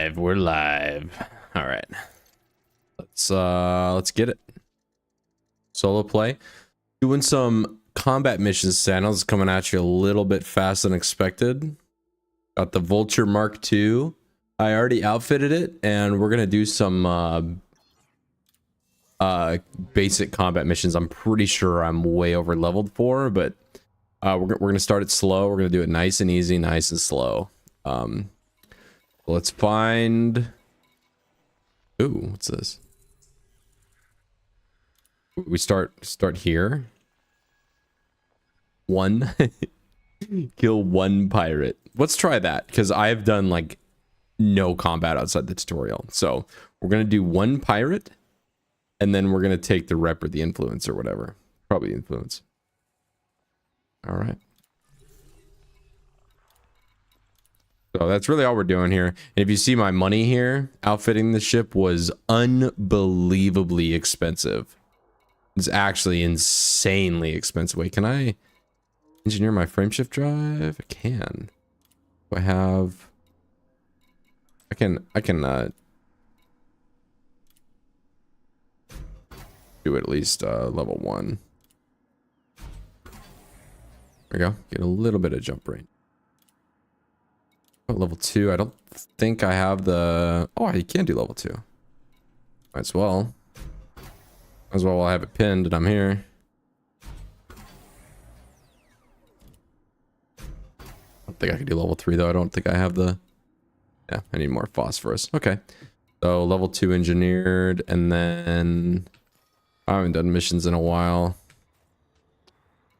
live. We're live. All right. Let's get it. Solo play. Doing some combat missions. Channels coming at you a little bit faster than expected. Got the Vulture Mark II. I already outfitted it, and we're gonna do some basic combat missions. I'm pretty sure I'm way over leveled for, but we're gonna start it slow. We're gonna do it nice and easy, nice and slow. Let's find. Ooh, what's this? We start here. One. Kill one pirate. Let's try that, because I've done like no combat outside the tutorial. So we're gonna do one pirate, and then we're gonna take the rep or the influence or whatever. Probably influence. All right. So that's really all we're doing here. And if you see my money here, outfitting the ship was unbelievably expensive. It's actually insanely expensive. Wait, can I engineer my frameshift drive? I can. Do I have... I can do at least level 1. There we go. Get a little bit of jump range. Oh, level 2. I don't think I have the... Oh, I can do level 2. Might as well. Might as well while I have it pinned and I'm here. I don't think I can do level 3 though. I don't think I have the... Yeah, I need more phosphorus. Okay. So level 2 engineered, and then... I haven't done missions in a while.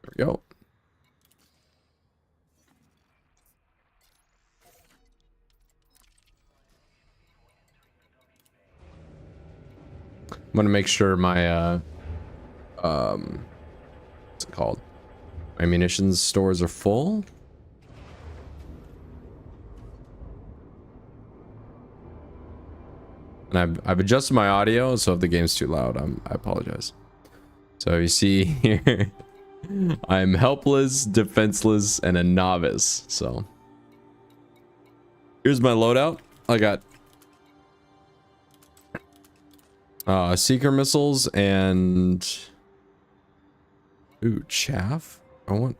There we go. I'm gonna make sure my what's it called? My munitions stores are full. And I've adjusted my audio, so if the game's too loud, I apologize. So you see here, I'm helpless, defenseless, and a novice. So here's my loadout. I got seeker missiles and ooh, chaff. I want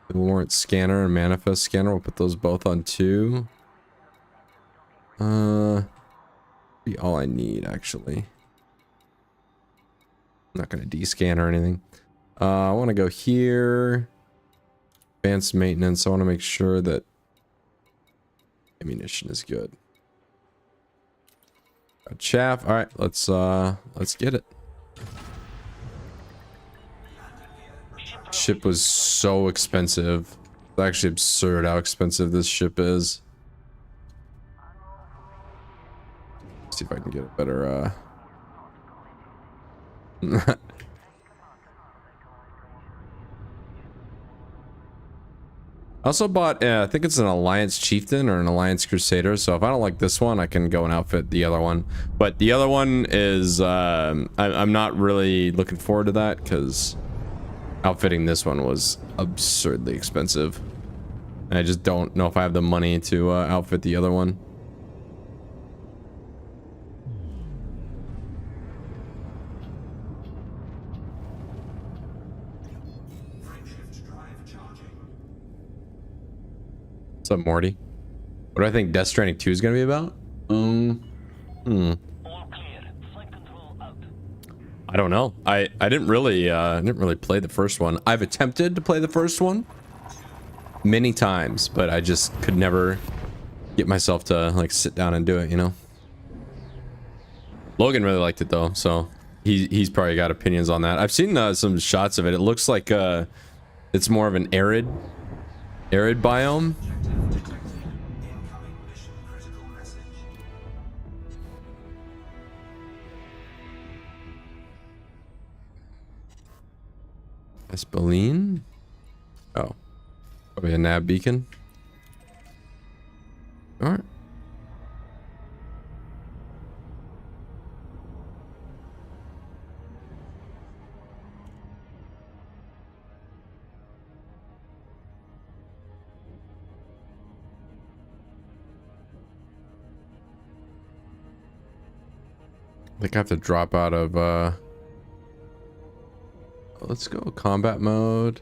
the warrant scanner and manifest scanner. We'll put those both on 2. Be all I need actually. I'm not gonna descan or anything. I want to go here. Advanced maintenance. I want to make sure that ammunition is good. Got chaff. All right, let's get it. Ship was so expensive. It's actually absurd how expensive this ship is. See if I can get a better I also bought, I think it's an Alliance Chieftain or an Alliance Crusader, so if I don't like this one, I can go and outfit the other one. But the other one is, I'm not really looking forward to that, because outfitting this one was absurdly expensive. And I just don't know if I have the money to outfit the other one. What's up, Morty? What do I think Death Stranding 2 is going to be about? I don't know. I didn't really play the first one. I've attempted to play the first one many times, but I just could never get myself to like sit down and do it, you know? Logan really liked it though, so he's probably got opinions on that. I've seen some shots of it. It looks like it's more of an arid biome. Espeline? Oh. Probably a nav beacon. Alright. I think I have to drop out of let's go combat mode.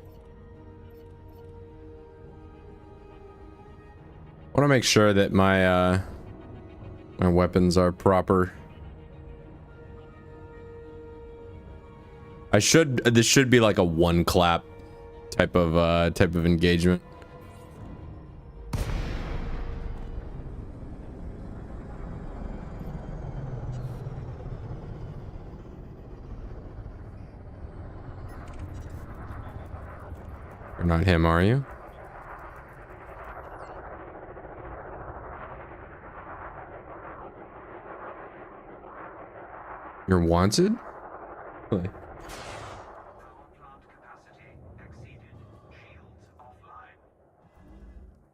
I want to make sure that my my weapons are proper. This should be like a one clap type of engagement. You're not him, are you? You're wanted? Really?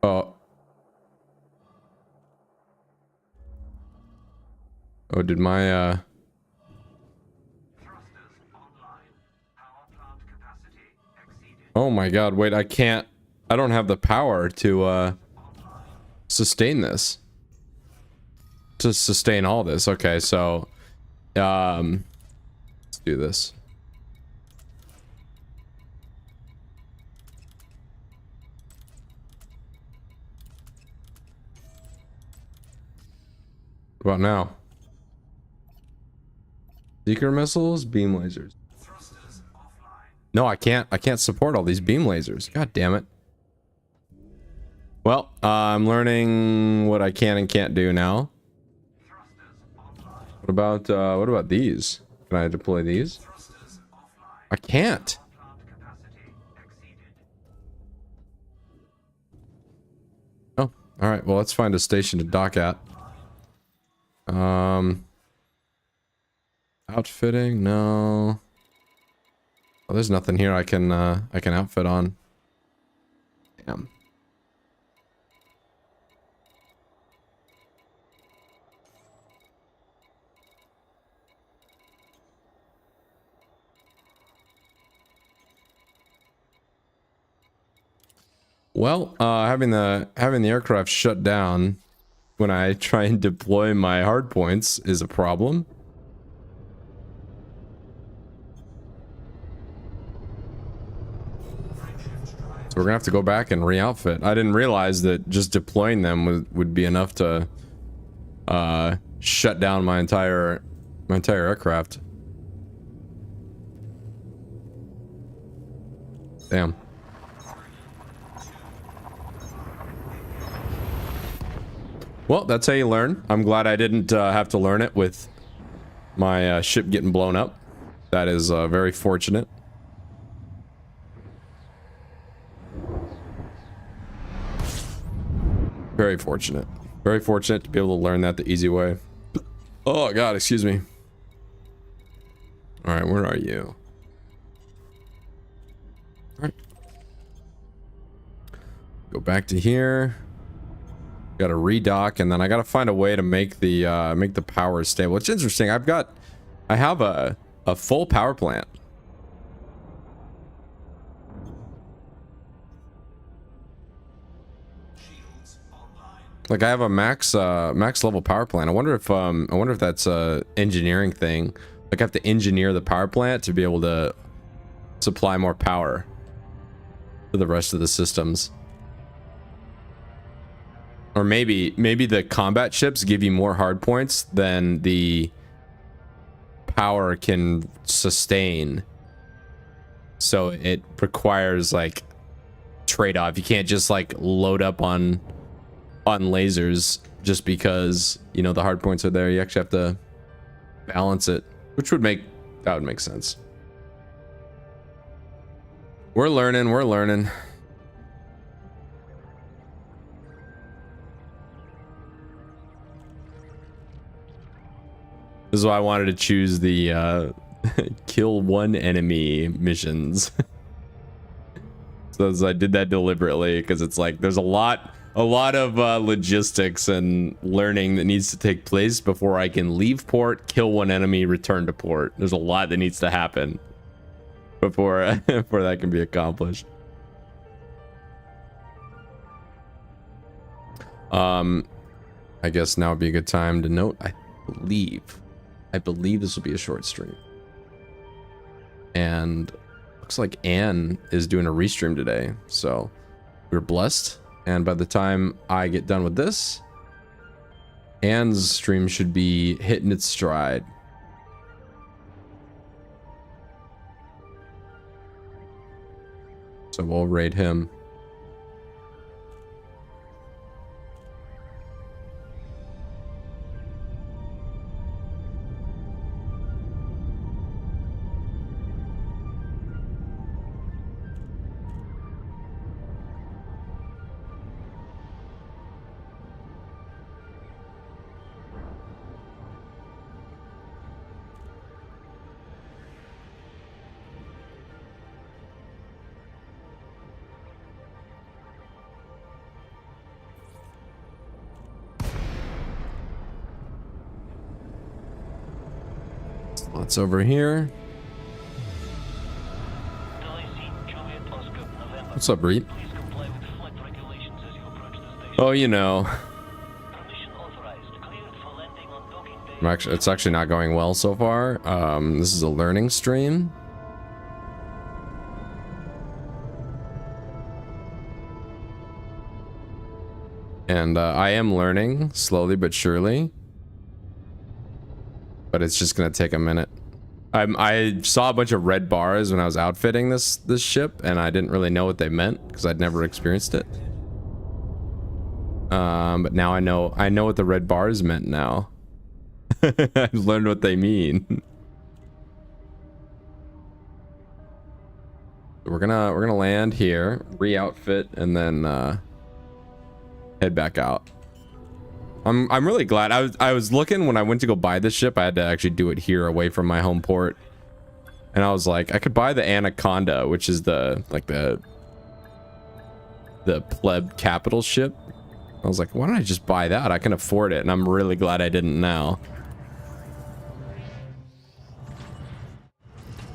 Oh. Oh, did my oh my god, wait, I don't have the power to sustain this. To sustain all this. Okay, so let's do this. What about now? Seeker missiles, beam lasers. No, I can't support all these beam lasers. God damn it. Well, I'm learning what I can and can't do now. What about these? Can I deploy these? I can't. Oh, all right. Well, let's find a station to dock at. Outfitting? No. Oh, there's nothing here I can outfit on. Damn. Well, having the aircraft shut down when I try and deploy my hard points is a problem. So we're gonna have to go back and re-outfit. I didn't realize that just deploying them would be enough to shut down my entire aircraft. Damn. Well, that's how you learn. I'm glad I didn't have to learn it with my ship getting blown up. That is very fortunate. Very fortunate. Very fortunate to be able to learn that the easy way. Oh god, excuse me. Alright, where are you? Alright. Go back to here. Gotta redock, and then I gotta find a way to make the power stable. It's interesting. I have a full power plant. Like I have a max level power plant. I wonder if that's a engineering thing. Like I have to engineer the power plant to be able to supply more power to the rest of the systems. Or maybe the combat ships give you more hard points than the power can sustain. So it requires like trade-off. You can't just like load up on lasers just because, you know, the hard points are there. You actually have to balance it, which would make sense. We're learning. This is why I wanted to choose the kill one enemy missions. So I did that deliberately because it's like there's a lot of logistics and learning that needs to take place before I can leave port, kill one enemy, return to port. There's a lot that needs to happen before before that can be accomplished. I guess now would be a good time to note. I I believe this will be a short stream. And looks like Anne is doing a restream today. So we're blessed. And by the time I get done with this, Anne's stream should be hitting its stride. So we'll raid him. What's over here? What's up, Reed? Oh, you know. It's actually not going well so far. This is a learning stream. And I am learning slowly but surely. But it's just gonna take a minute. I saw a bunch of red bars when I was outfitting this ship, and I didn't really know what they meant because I'd never experienced it. But now I know what the red bars meant now. I've learned what they mean. We're gonna land here, re-outfit, and then head back out. I'm really glad. I was looking when I went to go buy this ship. I had to actually do it here away from my home port. And I was like, I could buy the Anaconda, which is the pleb capital ship. I was like, why don't I just buy that? I can afford it, and I'm really glad I didn't now.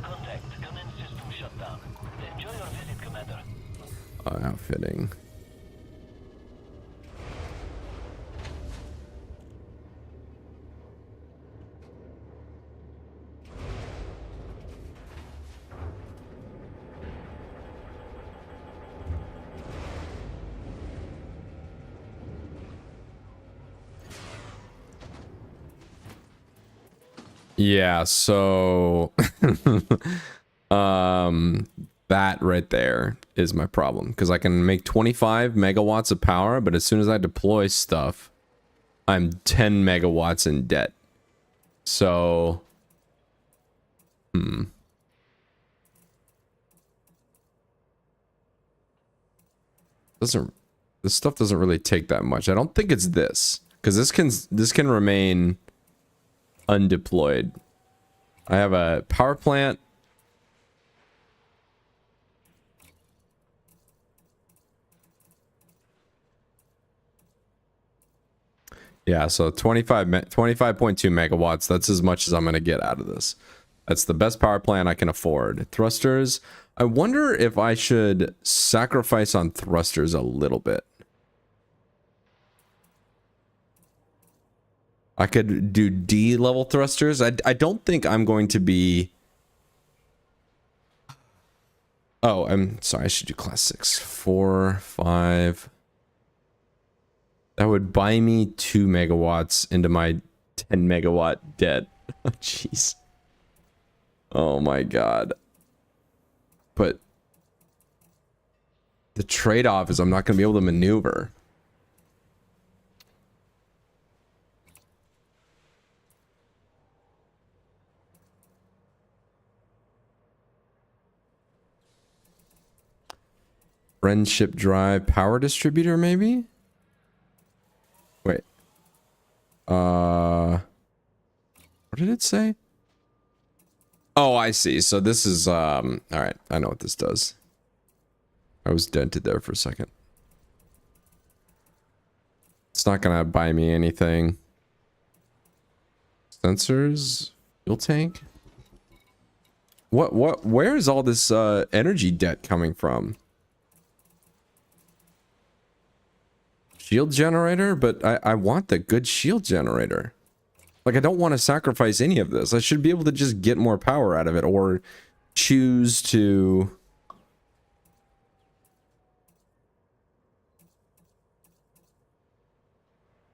Contact. Command system shut down. Enjoy your visit, Commander. Outfitting. Yeah, so that right there is my problem, because I can make 25 megawatts of power, but as soon as I deploy stuff, I'm 10 megawatts in debt. So this stuff doesn't really take that much. I don't think it's this, because this can remain undeployed. I have a power plant. Yeah, so 25.2 megawatts. That's as much as I'm going to get out of this. That's the best power plant I can afford. Thrusters. I wonder if I should sacrifice on thrusters a little bit. I could do D level thrusters. I don't think I'm going to be... Oh, I'm sorry. I should do class 6. 4, 5. That would buy me 2 megawatts into my 10 megawatt debt. Jeez. Oh my god. But the trade-off is I'm not going to be able to maneuver. Friendship drive power distributor, maybe? Wait. What did it say? Oh, I see. So this is, all right. I know what this does. I was dented there for a second. It's not gonna buy me anything. Sensors? Fuel tank? Where is all this, energy debt coming from? Shield generator, but I want the good shield generator. Like, I don't want to sacrifice any of this. I should be able to just get more power out of it, or choose to...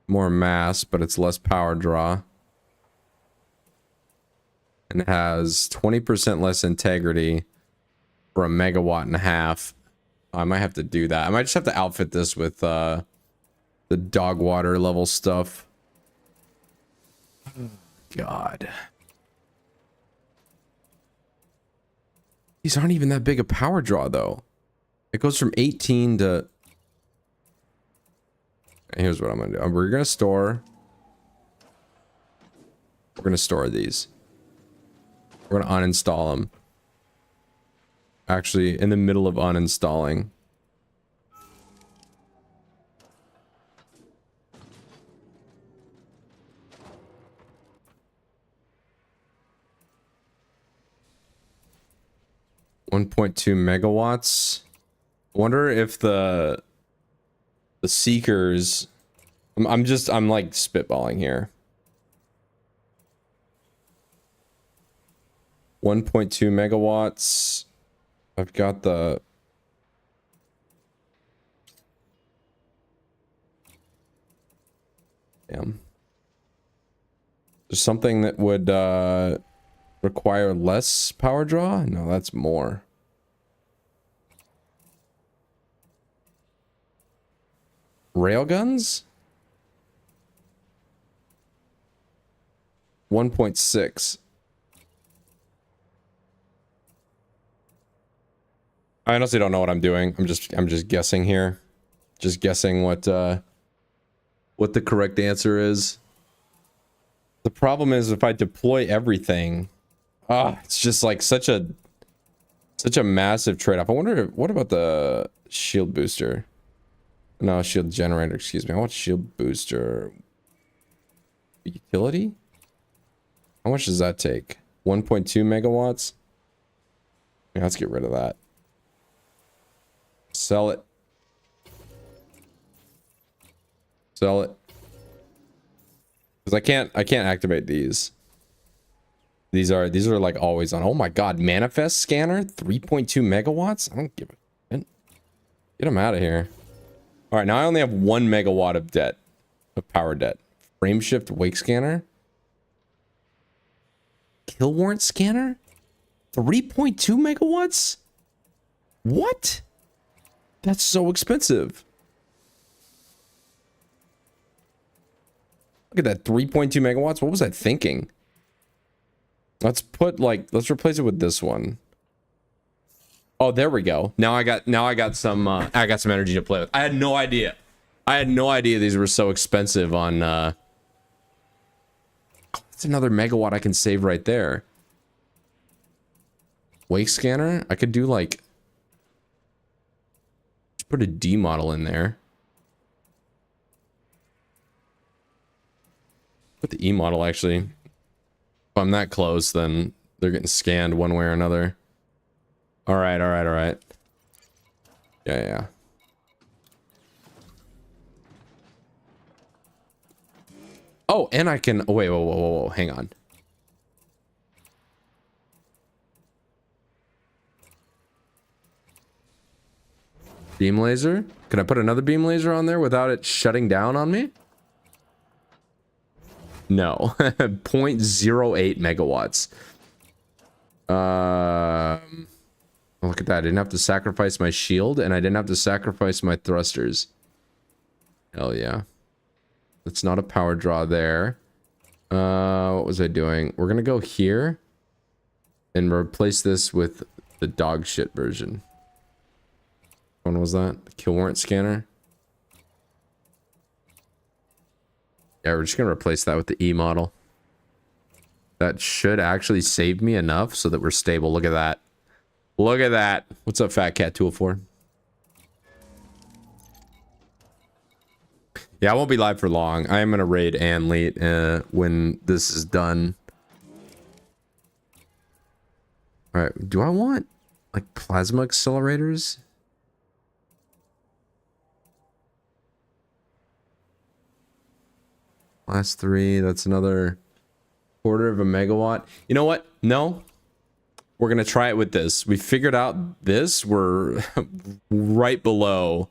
more mass, but it's less power draw. And it has 20% less integrity for a megawatt and a half. I might have to do that. I might just have to outfit this with the dog water level stuff. God. These aren't even that big a power draw, though. It goes from 18 to... Here's what I'm going to do. We're going to store... We're going to store these. We're going to uninstall them. Actually, in the middle of uninstalling. $1.2 megawatts. I wonder if the seekers... I'm like spitballing here. 1.2 megawatts. I've got the... Damn. There's something that would require less power draw? No, that's more. Railguns? 1.6. I honestly don't know what I'm doing. I'm just guessing here. Just guessing what the correct answer is. The problem is if I deploy everything, it's just like such a massive trade-off. I wonder what about the shield booster? No, shield generator, excuse me. I want shield booster. Utility? How much does that take? 1.2 megawatts? Yeah, let's get rid of that. Sell it. Sell it. Because I can't activate these. These are like always on. Oh my god, manifest scanner, 3.2 megawatts? I don't give a shit. Get them out of here. Alright, now I only have 1 megawatt of debt. Of power debt. Frame shift wake scanner. Kill warrant scanner? 3.2 megawatts? What? That's so expensive. Look at that, 3.2 megawatts. What was I thinking? Let's replace it with this one. Oh, there we go. Now I got some energy to play with. I had no idea. These were so expensive on that's another megawatt I can save right there. Wake scanner? I could do like just put a D model in there. Put the E model actually. If I'm that close, then they're getting scanned one way or another. Alright. Yeah. Oh, and I can... Oh, wait, whoa, hang on. Beam laser? Can I put another beam laser on there without it shutting down on me? No. 0.08 megawatts. Look at that. I didn't have to sacrifice my shield, and I didn't have to sacrifice my thrusters. Hell yeah. That's not a power draw there. What was I doing? We're gonna go here and replace this with the dog shit version. When was that? The kill warrant scanner? Yeah, we're just gonna replace that with the E model. That should actually save me enough so that we're stable. Look at that. Look at that. What's up, Fat Cat 204? Yeah, I won't be live for long. I am gonna raid Ann late when this is done. Alright, do I want like plasma accelerators? Last 3, that's another Quarter of a megawatt. You know what? No. We're going to try it with this. We figured out this. We're right below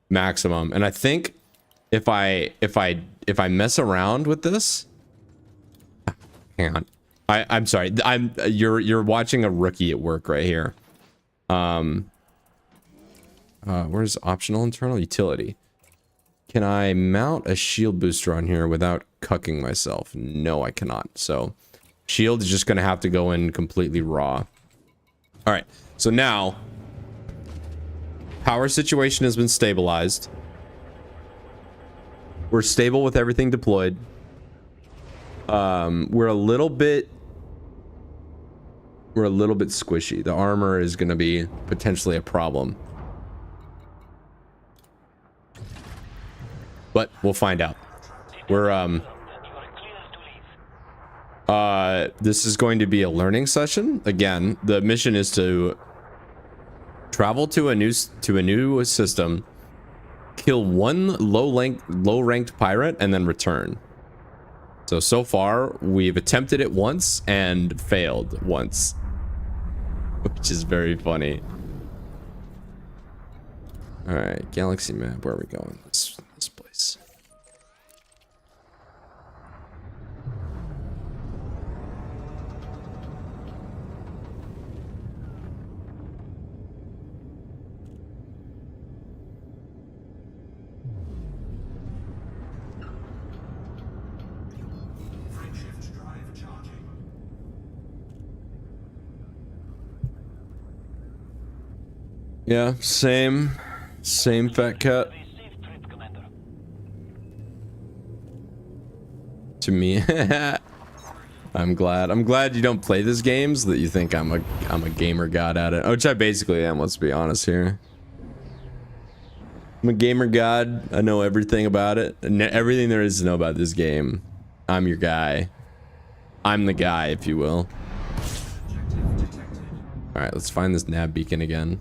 maximum. And I think if I mess around with this, hang on. I'm sorry. You're watching a rookie at work right here. Where's optional internal utility? Can I mount a shield booster on here without cucking myself? No, I cannot. So shield is just going to have to go in completely raw. All right. So now power situation has been stabilized. We're stable with everything deployed. We're a little bit squishy. The armor is going to be potentially a problem. But we'll find out. We're this is going to be a learning session. Again, the mission is to travel to a new system, kill one low ranked pirate, and then return. So far we've attempted it once and failed once, which is very funny. All right, galaxy map. Where are we going? This place. Yeah, same fat cat. To me. I'm glad you don't play these games, that you think I'm a gamer god at it, which I basically am, let's be honest here. I'm a gamer god. I know everything about it, and everything there is to know about this game. I'm your guy. I'm the guy, if you will. All right, let's find this nav beacon again.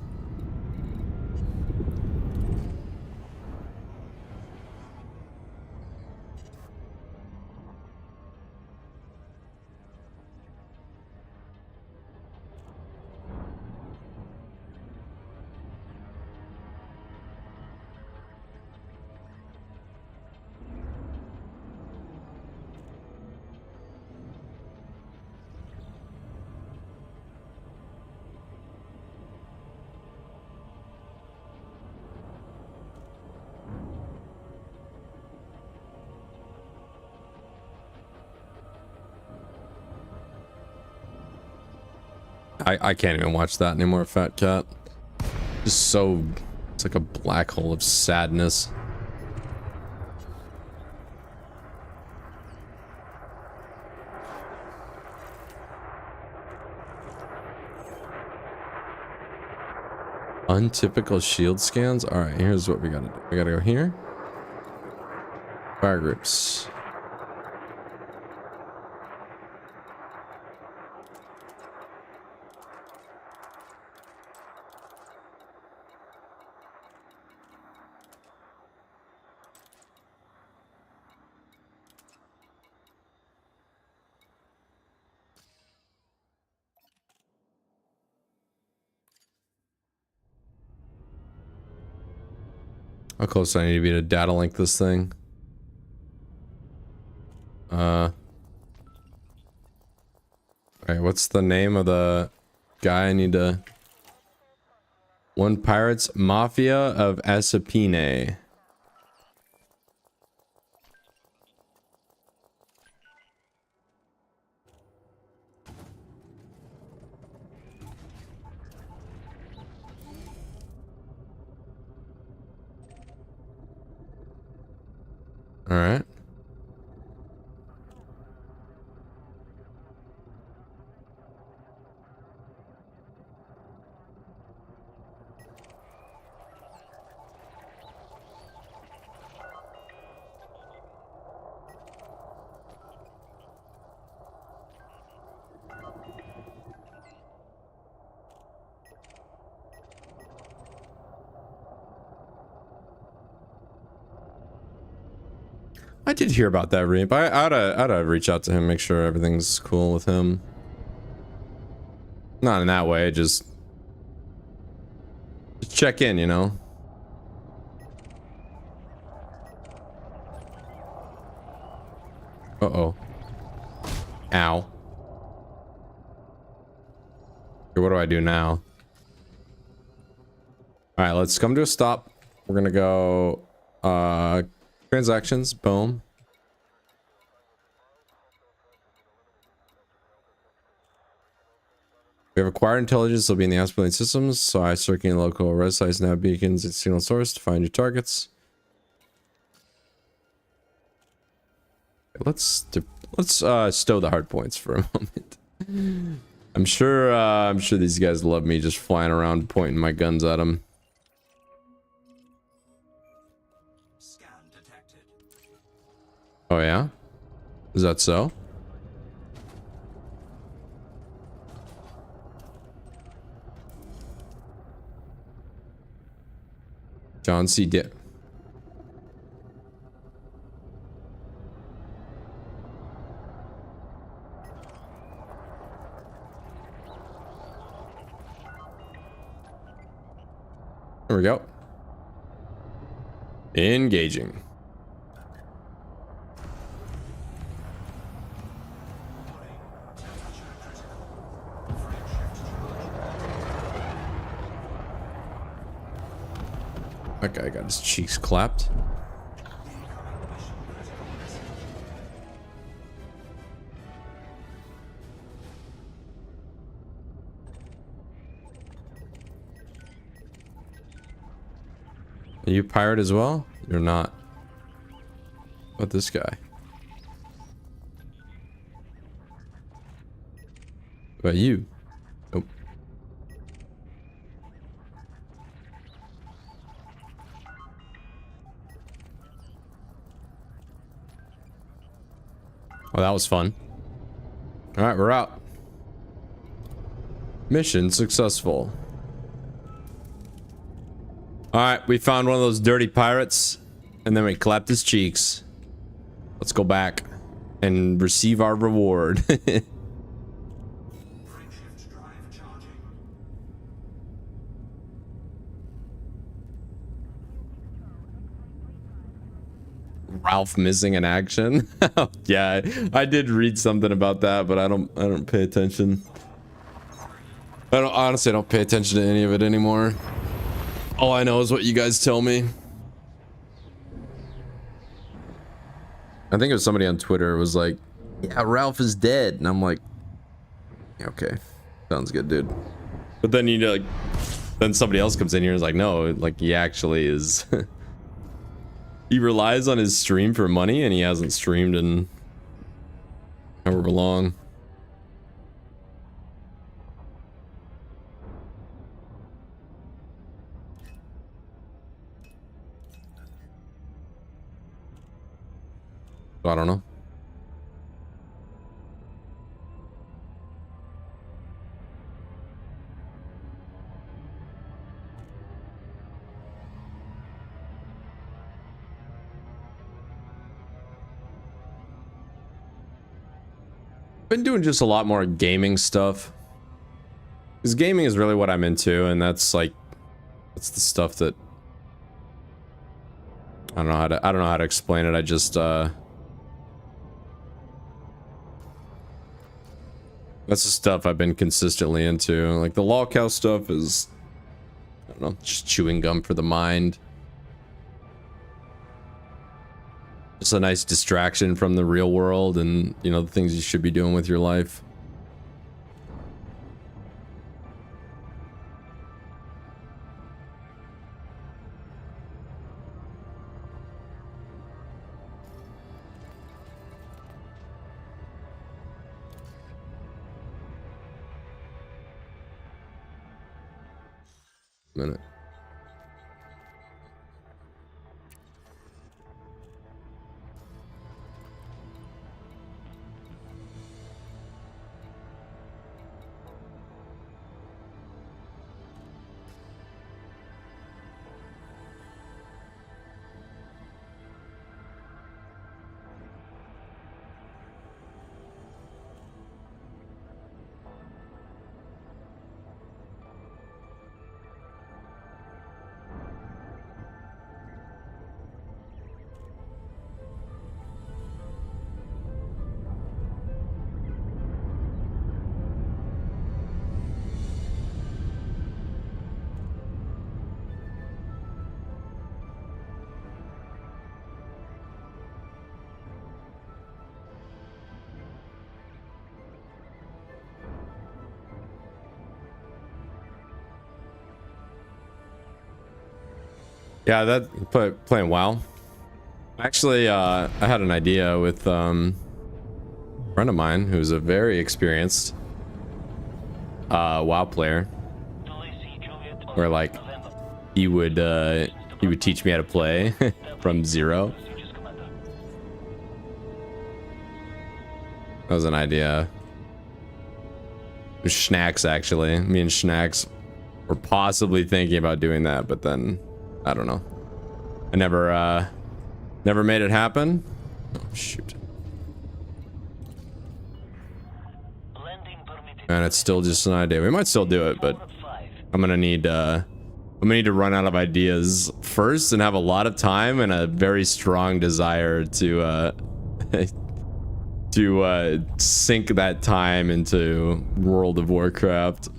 I can't even watch that anymore, fat cat. Just so, it's like a black hole of sadness. Untypical shield scans. All right, here's what we gotta do. We gotta go here. Fire groups. How close do I need to be to data link this thing? Alright, what's the name of the guy I need to... One Pirates Mafia of Asapine. All right. I did hear about that Reap. I oughta reach out to him, make sure everything's cool with him. Not in that way, just check in, you know. Uh-oh. Ow. Okay, what do I do now? All right, let's come to a stop. We're gonna go transactions, boom. We have acquired intelligence. Will be in the Aspirating systems. So I circulating local red size nav beacons and signal source to find your targets. Let's stow the hard points for a moment. I'm sure these guys love me just flying around pointing my guns at them. Oh yeah? Is that so? John C. Dip. There we go. Engaging. That guy got his cheeks clapped. Are you pirate as well? You're not. What this guy? What about you? Nope. Well, that was fun. All right, we're out. Mission successful. All right, we found one of those dirty pirates, and then we clapped his cheeks. Let's go back and receive our reward. Ralph missing in action. Yeah, I did read something about that, but I don't pay attention. I don't pay attention to any of it anymore. All I know is what you guys tell me. I think it was somebody on Twitter was like, yeah, Ralph is dead. And I'm like, okay, sounds good, dude. But then, you know, like, then somebody else comes in here and is like, no, like he actually is. He relies on his stream for money and he hasn't streamed in however long. I don't know. Been doing just a lot more gaming stuff. Because gaming is really what I'm into, and that's like, that's the stuff that I don't know how to explain it. I just that's the stuff I've been consistently into. Like the lolcow stuff is, I don't know, just chewing gum for the mind. Just a nice distraction from the real world and, you know, the things you should be doing with your life. Minute. Yeah, that playing WoW. Actually, I had an idea with a friend of mine who's a very experienced WoW player, where like he would teach me how to play from zero. That was an idea. It was Schnacks, actually. Me and Schnacks were possibly thinking about doing that, but then I don't know. I never made it happen. Oh shoot. And it's still just an idea. We might still do it, but I'm gonna need to run out of ideas first and have a lot of time and a very strong desire to sink that time into World of Warcraft.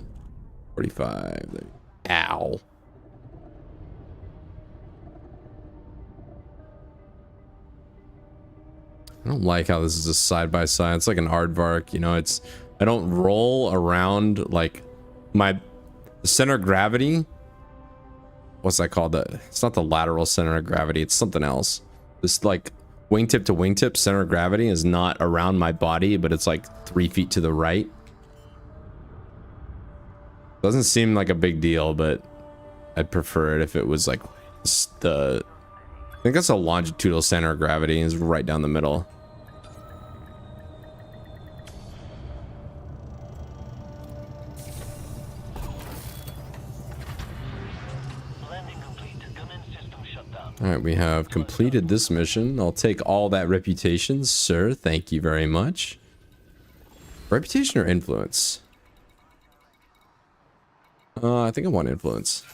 45. Ow. I don't like how this is a side by side. It's like an aardvark, you know. It's I don't roll around like my center of gravity. What's that called? It's not the lateral center of gravity. It's something else. This like wingtip to wingtip center of gravity is not around my body, but it's like 3 feet to the right. Doesn't seem like a big deal, but I'd prefer it if it was like the. I think that's a longitudinal center of gravity. Is right down the middle. All right, we have completed this mission. I'll take all that reputation, sir. Thank you very much. Reputation or influence? I think I want influence.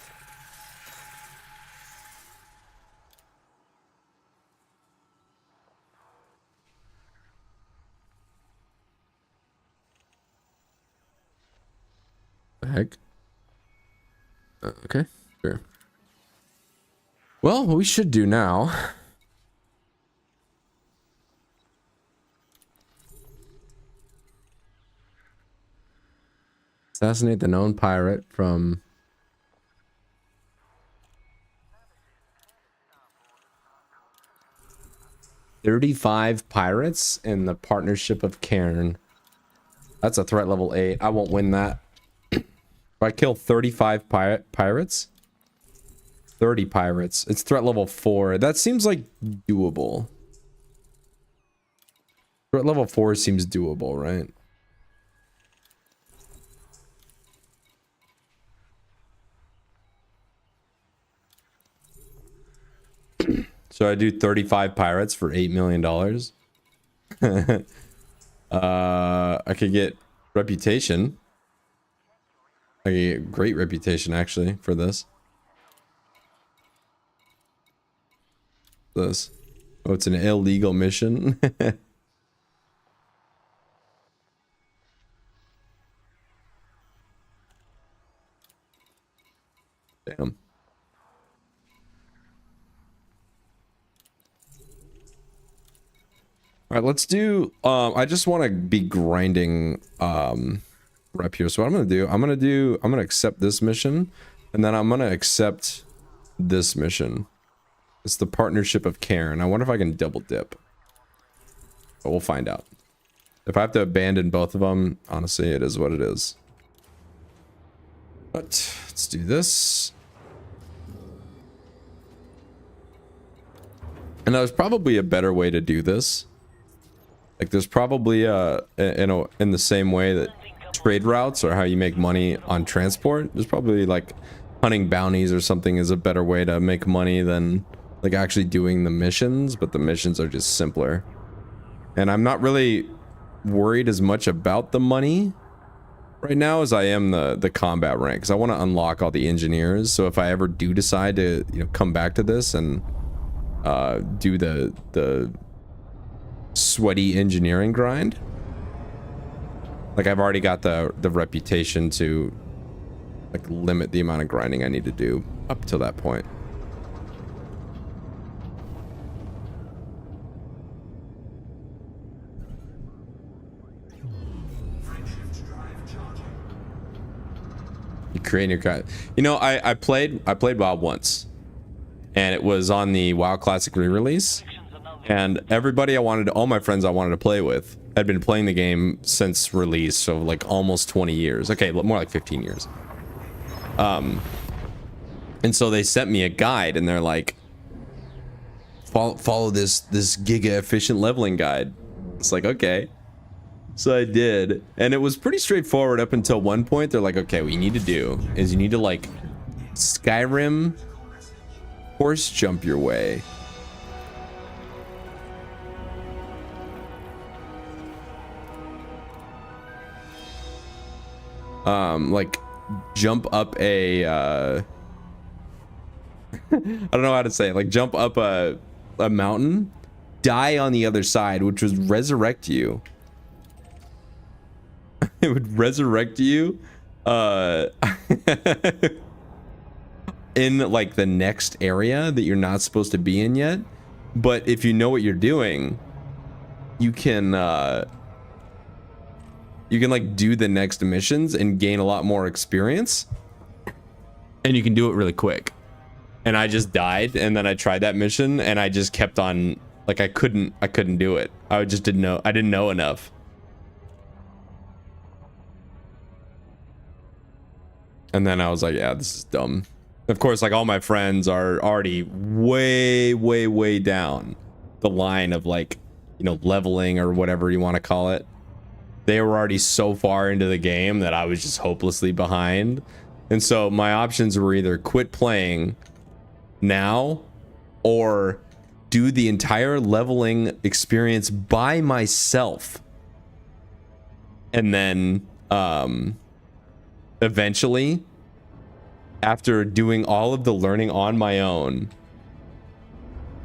The heck? Okay, sure. Well, what we should do now. Assassinate the known pirate from. "35 pirates in the partnership of Cairn." That's a threat level 8. I won't win that. If I kill 35 pirates. 30 pirates. It's threat level 4. That seems like doable. Threat level 4 seems doable, right? So I do 35 pirates for $8 million. I could get reputation. I could get great reputation actually for this. This. Oh, it's an illegal mission. Damn. All right, let's do I just want to be grinding rep here. So what I'm going to do, I'm going to accept this mission, and then I'm going to accept this mission. It's the partnership of Cairn. I wonder if I can double dip. But we'll find out. If I have to abandon both of them, honestly, it is what it is. But let's do this. And there's probably a better way to do this. Like there's probably in the same way that trade routes or how you make money on transport, there's probably like hunting bounties or something is a better way to make money than like actually doing the missions, but the missions are just simpler. And I'm not really worried as much about the money right now as I am the combat rank, because I want to unlock all the engineers. So if I ever do decide to, you know, come back to this and do the sweaty engineering grind, like I've already got the reputation to like limit the amount of grinding I need to do up till that point. You create your cut. You know, I played WoW once, and it was on the WoW Classic re-release. And everybody all my friends I wanted to play with had been playing the game since release, so like almost 20 years. Okay, more like 15 years. And so they sent me a guide, and they're like, follow this giga efficient leveling guide. It's like, okay. So I did, and it was pretty straightforward up until one point. They're like, okay, what you need to do is you need to like Skyrim horse jump your way. Like jump up a I don't know how to say it. Like jump up a mountain, die on the other side, which would resurrect you. It would resurrect you in like the next area that you're not supposed to be in yet. But if you know what you're doing, you can like do the next missions and gain a lot more experience, and you can do it really quick. And I just died, and then I tried that mission, and I just kept on, like I couldn't do it. I just didn't know enough. And then I was like, yeah, this is dumb. Of course, like all my friends are already way down the line of like, you know, leveling or whatever you want to call it. They were already so far into the game that I was just hopelessly behind. And so my options were either quit playing now or do the entire leveling experience by myself. And then eventually, after doing all of the learning on my own,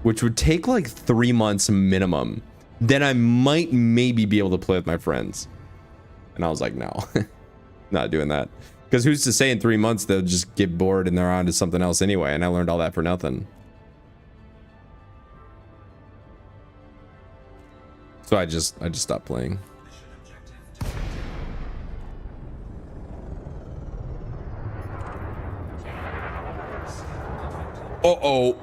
which would take like 3 months minimum, then I might maybe be able to play with my friends. And I was like, no, not doing that. Because who's to say in 3 months they'll just get bored and they're on to something else anyway, and I learned all that for nothing. So I just stopped playing. Uh-oh.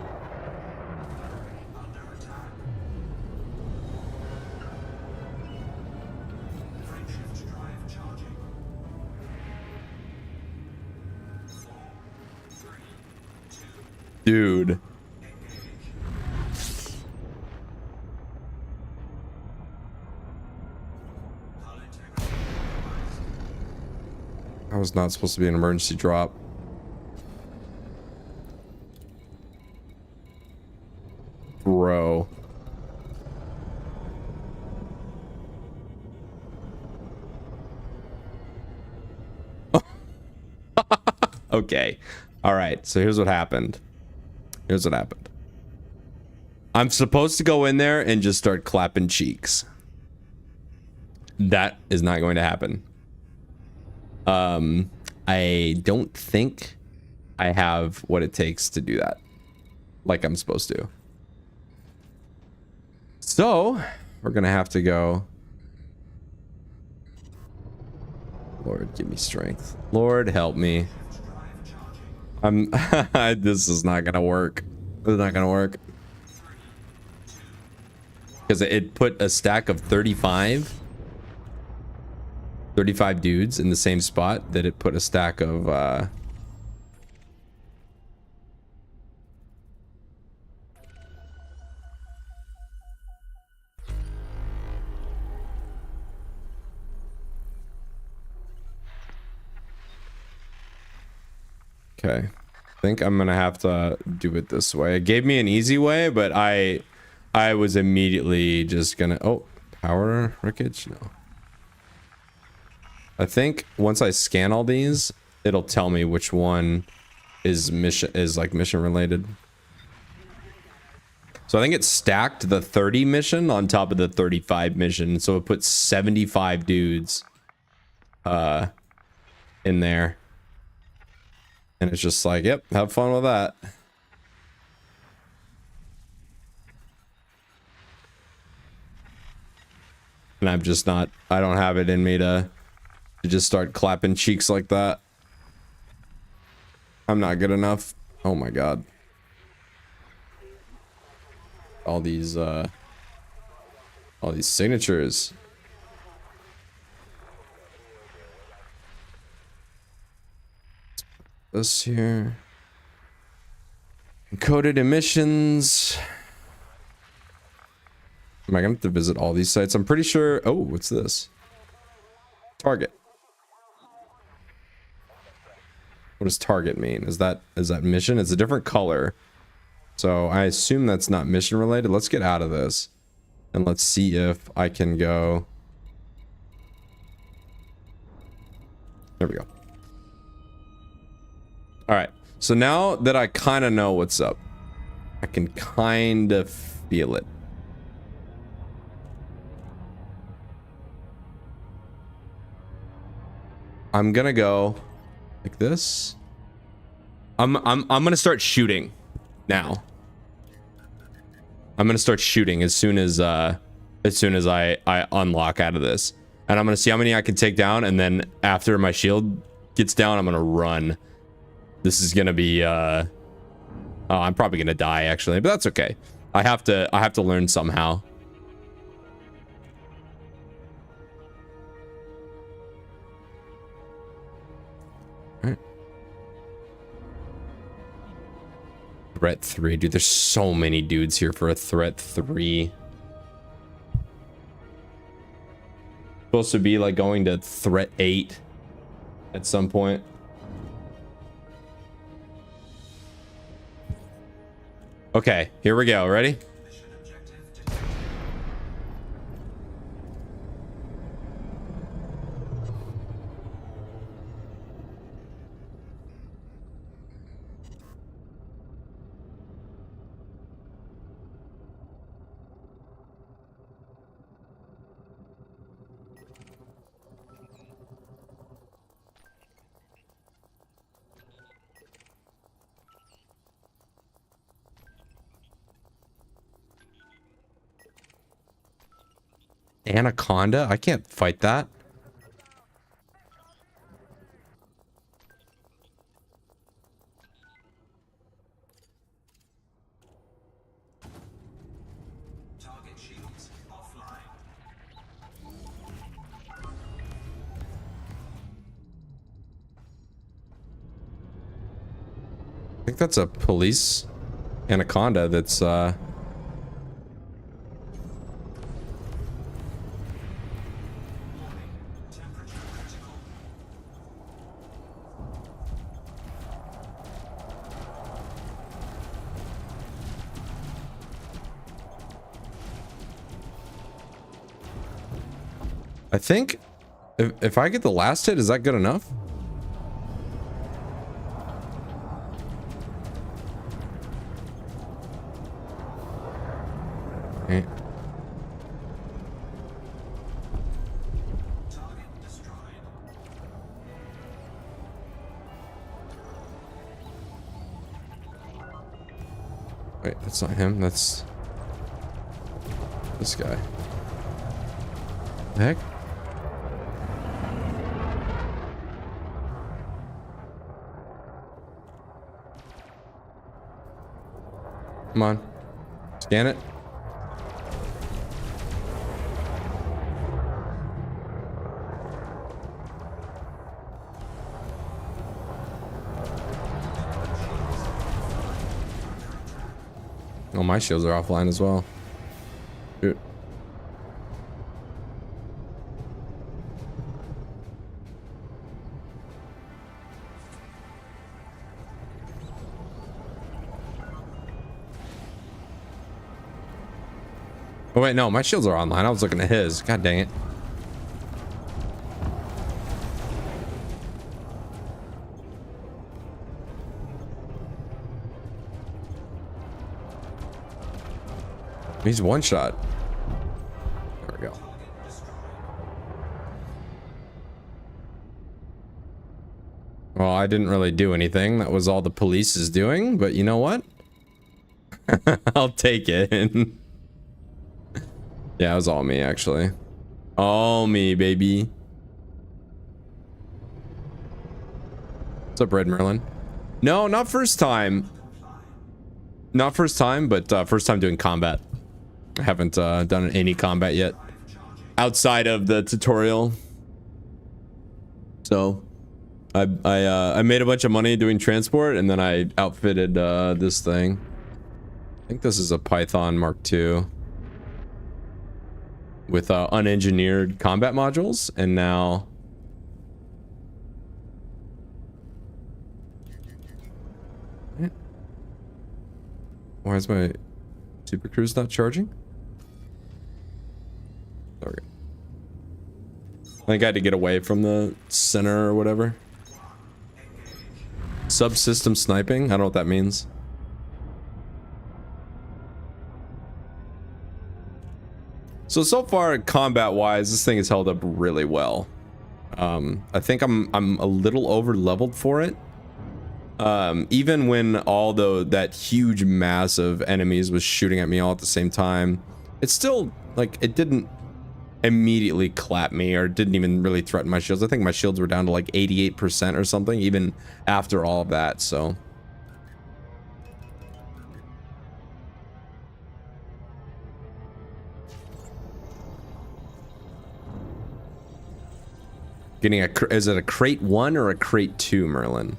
Dude. That was not supposed to be an emergency drop. Bro. Okay. All right. So here's what happened. I'm supposed to go in there and just start clapping cheeks. That is not going to happen. I don't think I have what it takes to do that like I'm supposed to. So we're gonna have to go. Lord, give me strength. Lord, help me. This is not gonna work. This is not gonna work. Because it put a stack of 35 dudes in the same spot that it put a stack of okay. I think I'm gonna have to do it this way. It gave me an easy way, but I was immediately just gonna power wreckage? No. I think once I scan all these, it'll tell me which one is mission related. So I think it stacked the 30 mission on top of the 35 mission, so it put 75 dudes in there. And it's just like, yep, have fun with that. And I'm just not, I don't have it in me to just start clapping cheeks like that. I'm not good enough. Oh my god. all these signatures. This here. Encoded emissions. Am I gonna have to visit all these sites? I'm pretty sure. Oh, what's this? Target. What does target mean? Is that mission? It's a different color. So I assume that's not mission related. Let's get out of this. And let's see if I can go. There we go. All right. So now that I kind of know what's up, I can kind of feel it. I'm gonna go like this. I'm gonna start shooting now. I'm gonna start shooting as soon as I unlock out of this, and I'm gonna see how many I can take down, and then after my shield gets down, I'm gonna run. This is gonna be oh, I'm probably gonna die actually, but that's okay. I have to learn somehow. All right. Threat 3, dude. There's so many dudes here for a threat 3. Supposed to be like going to threat 8 at some point. Okay, here we go. Ready? Anaconda? I can't fight that. Target shields offline. I think that's a police anaconda that's I think if I get the last hit, is that good enough? Okay. Target destroyed. Wait, that's not him. That's this guy. The heck? Come on. Scan it. Oh, my shields are offline as well. Shoot. Oh wait, no, my shields are online. I was looking at his. God dang it. He's one shot. There we go. Well, I didn't really do anything. That was all the police is doing, but you know what? I'll take it. Yeah, it was all me, actually. All me, baby. What's up, Red Merlin? No, not first time. Not first time, but first time doing combat. I haven't done any combat yet outside of the tutorial. So I made a bunch of money doing transport, and then I outfitted this thing. I think this is a Python Mark II with unengineered combat modules, and now why is my Super Cruise not charging? There we go. I think I had to get away from the center or whatever. Subsystem sniping? I don't know what that means. So far, combat-wise, this thing has held up really well. I think I'm a little over-leveled for it. Even when all that huge mass of enemies was shooting at me all at the same time, it still, like, it didn't immediately clap me or didn't even really threaten my shields. I think my shields were down to like 88% or something, even after all of that, so. Getting is it a crate 1 or a crate 2, Merlin?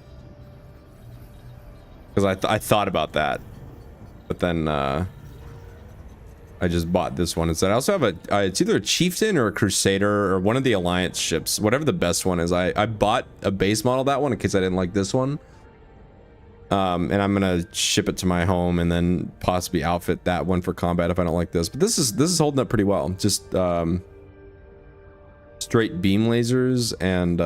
Because I thought about that, but then I just bought this one instead. I also have it's either a chieftain or a crusader or one of the alliance ships, whatever the best one is. I bought a base model of that one in case I didn't like this one, and I'm gonna ship it to my home and then possibly outfit that one for combat if I don't like this. But this is holding up pretty well. Just straight beam lasers and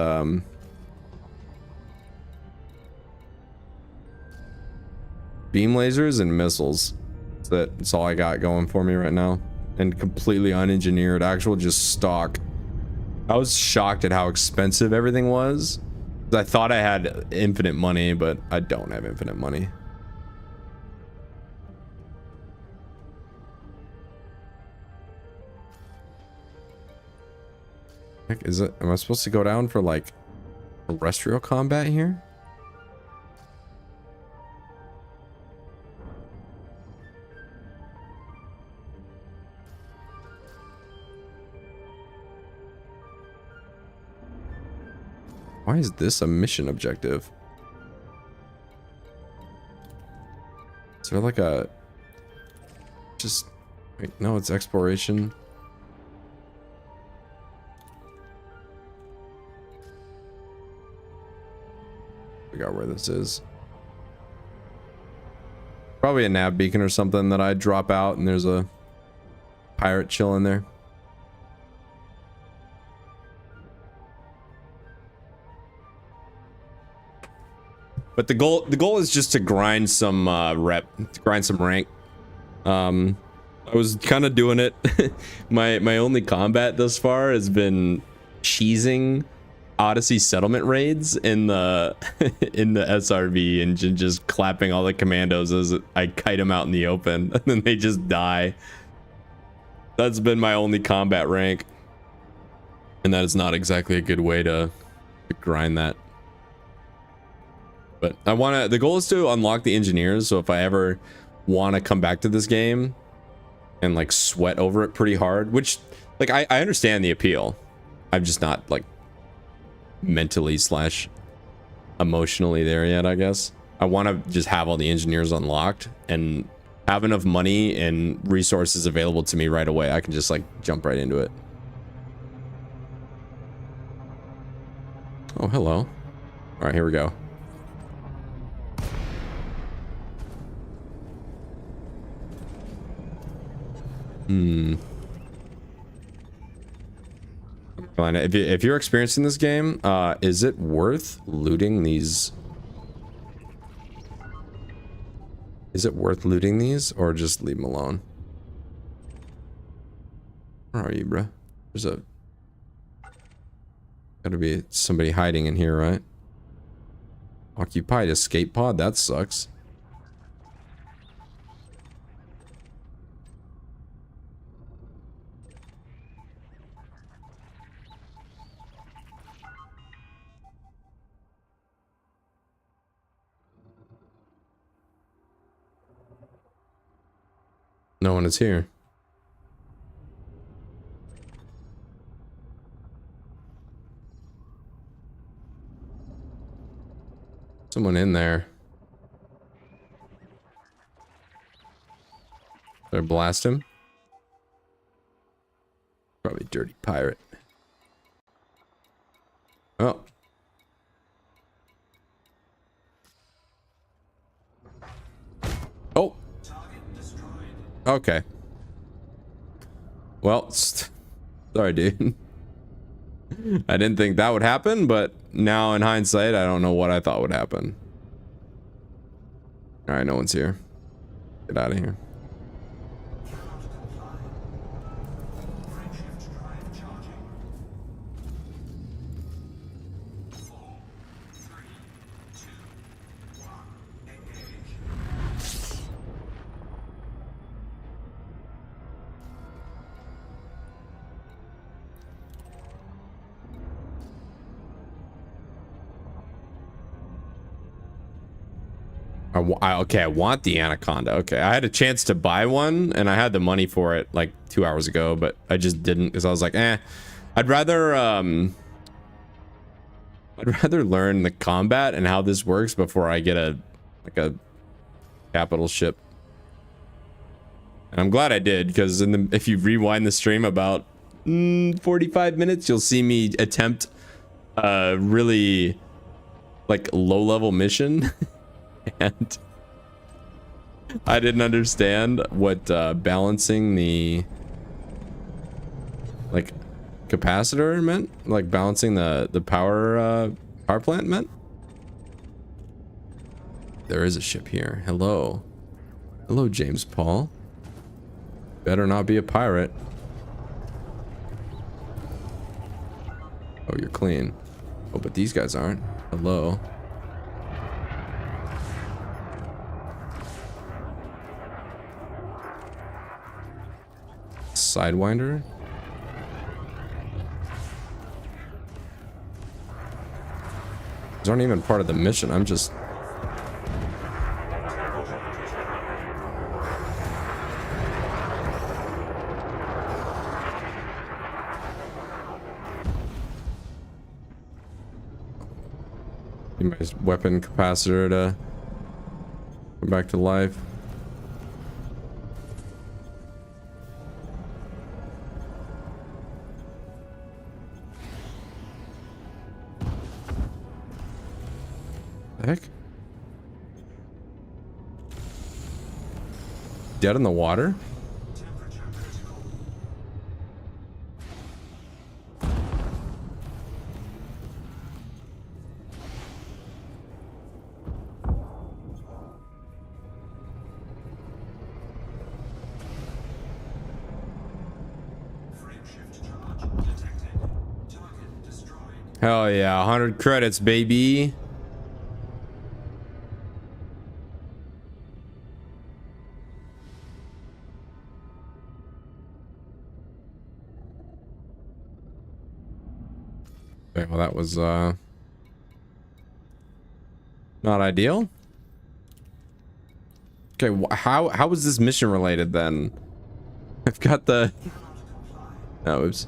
missiles. That's all I got going for me right now, and completely unengineered, actual just stock. I was shocked at how expensive everything was. I thought I had infinite money, but I don't have infinite money. Heck, is it? Am I supposed to go down for like terrestrial combat here? Why is this a mission objective? Is there like a... Just... Wait, no, it's exploration. Figure out where this is. Probably a nav beacon or something that I drop out and there's a pirate chilling there. But the goal is just to grind some grind some rank. I was kind of doing it. my only combat thus far has been cheesing Odyssey settlement raids in the in the SRV and just clapping all the commandos as I kite them out in the open and then they just die. That's been my only combat rank, and that is not exactly a good way to grind that. But I want to, the goal is to unlock the engineers, so if I ever want to come back to this game and like sweat over it pretty hard, which like I understand the appeal, I'm just not like mentally / emotionally there yet. I guess I want to just have all the engineers unlocked and have enough money and resources available to me right away. I can just like jump right into it. Oh, hello. All right, here we go. If you're experiencing this game, is it worth looting these? Is it worth looting these or just leave them alone? Where are you, bruh? There's gotta be somebody hiding in here, right? Occupied escape pod? That sucks. No one is here. Someone in there. Did I blast him? Probably dirty pirate. Oh. Oh. Okay. Well, sorry, dude. I didn't think that would happen, but now in hindsight, I don't know what I thought would happen. All right, no one's here. Get out of here. Okay, I want the anaconda. Okay, I had a chance to buy one, and I had the money for it like 2 hours ago, but I just didn't because I was like, I'd rather learn the combat and how this works before I get a capital ship. And I'm glad I did, because if you rewind the stream about 45 minutes, you'll see me attempt a really like low-level mission. And I didn't understand what balancing the like capacitor meant, like balancing the power plant meant. There is a ship here. Hello. Hello, James Paul. Better not be a pirate. Oh, you're clean. Oh, but these guys aren't. Hello. Sidewinder. These aren't even part of the mission. I'm just my weapon capacitor to come back to life. Heck? Dead in the water? Hell yeah, 100 credits, baby. Okay, well that was not ideal. Okay, how is this mission related then? I've got the oops.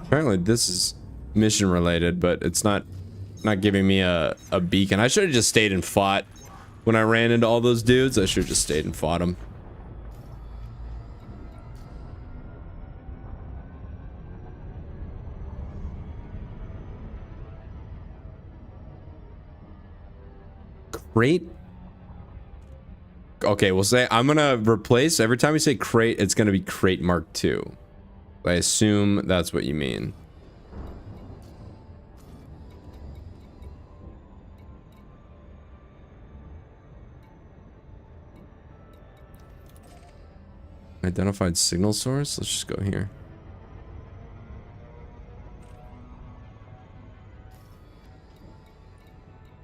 Apparently this is mission related, but it's not giving me a beacon. I should have just stayed and fought when I ran into all those dudes. I should have just stayed and fought them. Crate. Okay, we'll say I'm gonna replace every time we say crate, it's gonna be crate Mark II. I assume that's what you mean. Identified signal source. Let's just go here.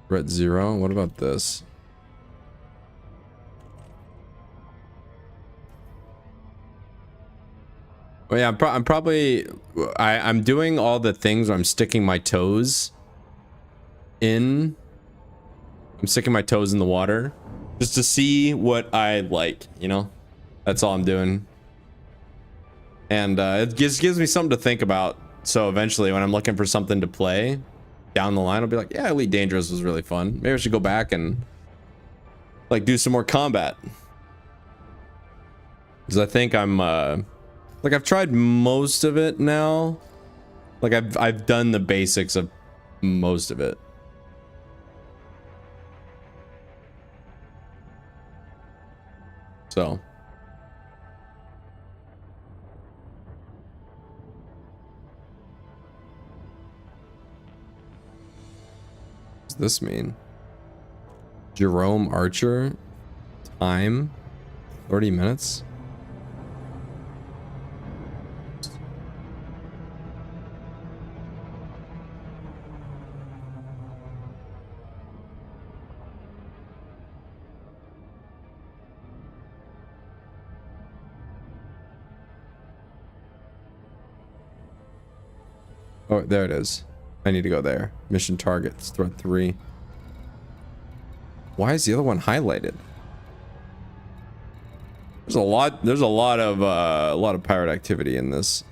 Threat 0. What about this? Oh yeah, I'm probably I'm doing all the things where I'm sticking my toes in. I'm sticking my toes in the water just to see what I like, you know? That's all I'm doing. And it gives me something to think about. So eventually when I'm looking for something to play down the line I'll be like, yeah, Elite Dangerous was really fun. Maybe I should go back and like do some more combat. Because I think I'm like I've tried most of it now. Like I've done the basics of most of it. So what does this mean? Jerome Archer time 30 minutes. Oh, there it is. I need to go there. Mission targets, threat 3. Why is the other one highlighted? There's a lot of pirate activity in this.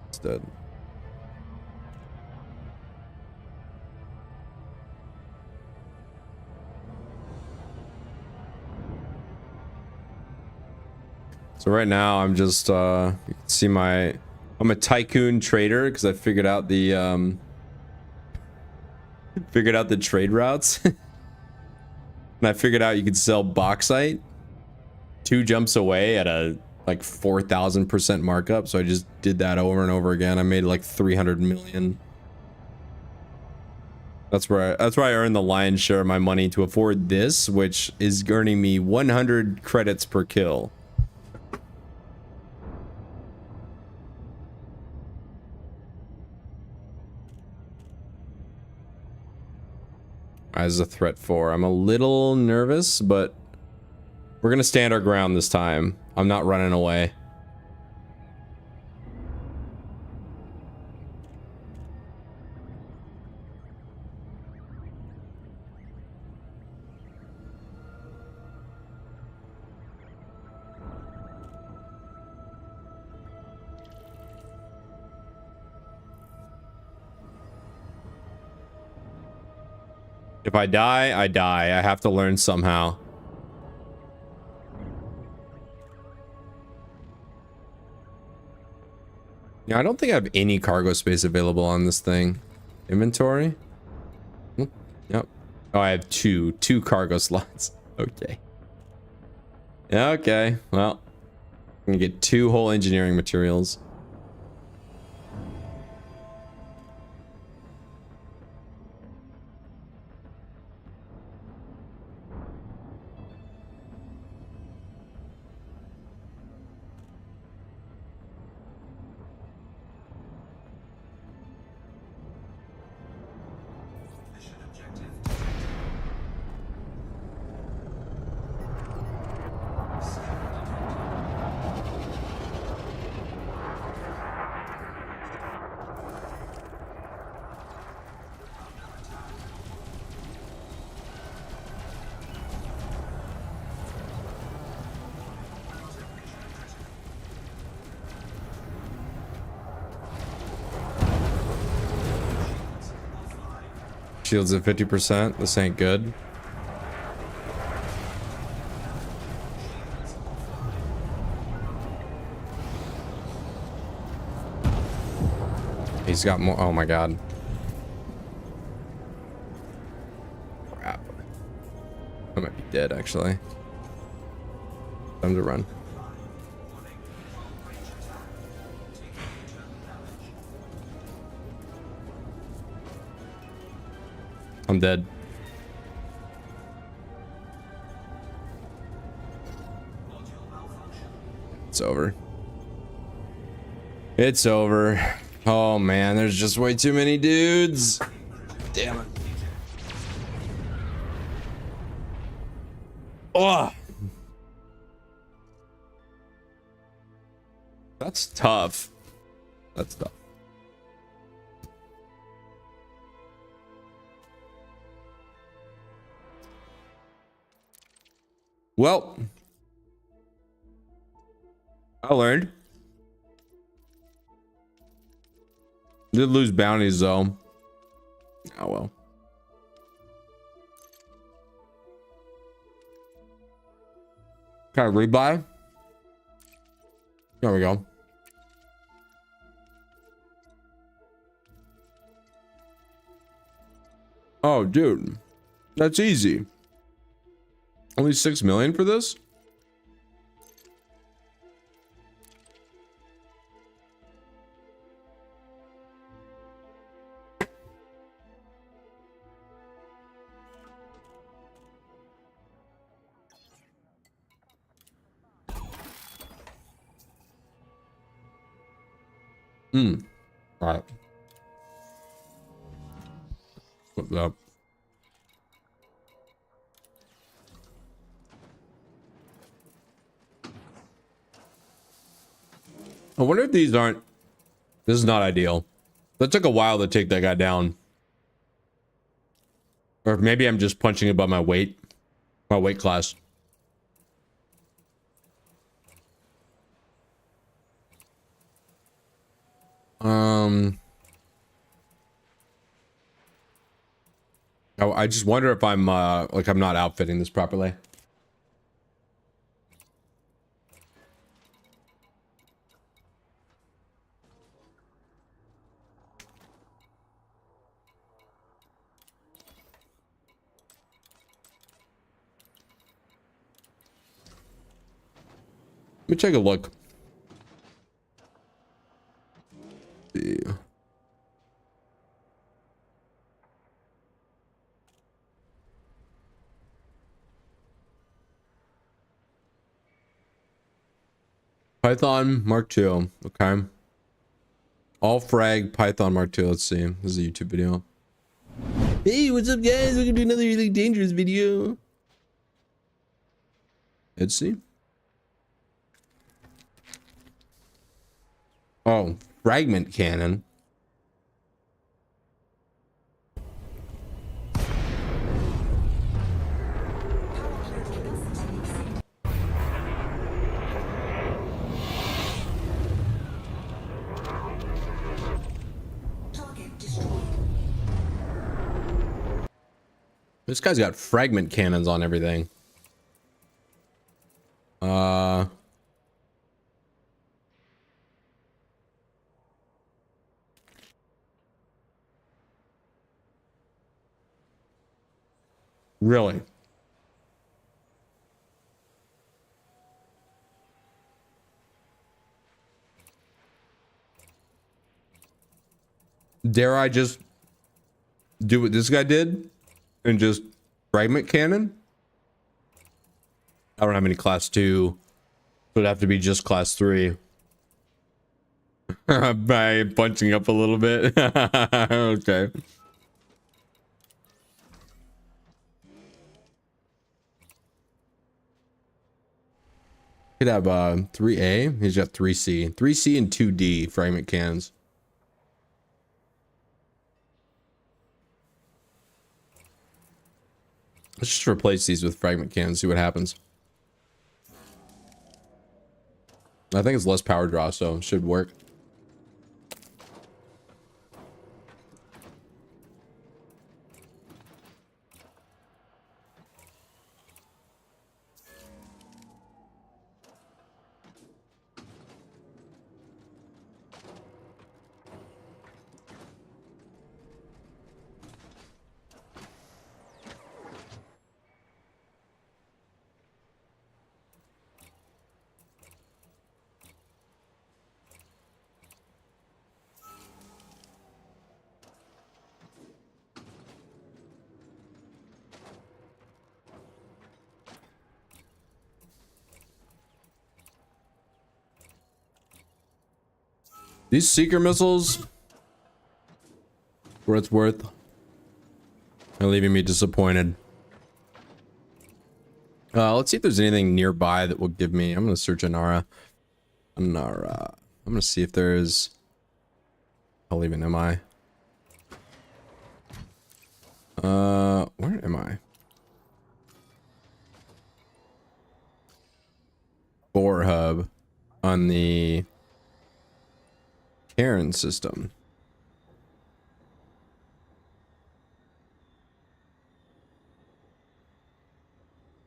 It's dead. So right now I'm just you can see I'm a tycoon trader because I figured out the trade routes. And I figured out you could sell bauxite 2 jumps away at a like 4,000% markup. So I just did that over and over again. I made like 300 million. That's where I earned the lion's share of my money to afford this, which is earning me 100 credits per kill. As a threat 4. I'm a little nervous, but we're gonna stand our ground this time. I'm not running away. If I die, I die. I have to learn somehow. Yeah, I don't think I have any cargo space available on this thing. Inventory? Yep. Oh, I have two cargo slots. Okay. Okay, well, I'm gonna get 2 whole engineering materials. Mission objective. Shields at 50%. This ain't good. He's got more. Oh my god. Crap. I might be dead actually. Time to run. I'm dead. It's over. It's over. Oh man, there's just way too many dudes. Damn it. Oh. That's tough. That's tough. Well, I learned. Did lose bounties though. Oh well. Can I rebuy? There we go. Oh, dude, that's easy. Only 6 million for this? All right. What's up? I wonder if these aren't. This is not ideal. That took a while to take that guy down. Or maybe I'm just punching above my weight class. I just wonder if I'm like I'm not outfitting this properly. Let me take a look. See. Python Mark II. Okay. All frag Python Mark II. Let's see. This is a YouTube video. Hey, what's up, guys? We're gonna do another really dangerous video. Let's see. Oh, fragment cannon. This guy's got fragment cannons on everything. Really? Dare I just do what this guy did and just fragment cannon? I don't have any class 2, so it'd have to be just class 3. By punching up a little bit. Okay. Could have 3A. He's got 3C. 3C and 2D fragment cannons. Let's just replace these with fragment cannons, see what happens. I think it's less power draw, so it should work. These seeker missiles, for what it's worth, are leaving me disappointed. Let's see if there's anything nearby that will give me. I'm gonna search Anara. I'm gonna see if there's. How even am I? Where am I? Boar hub on the Karen system.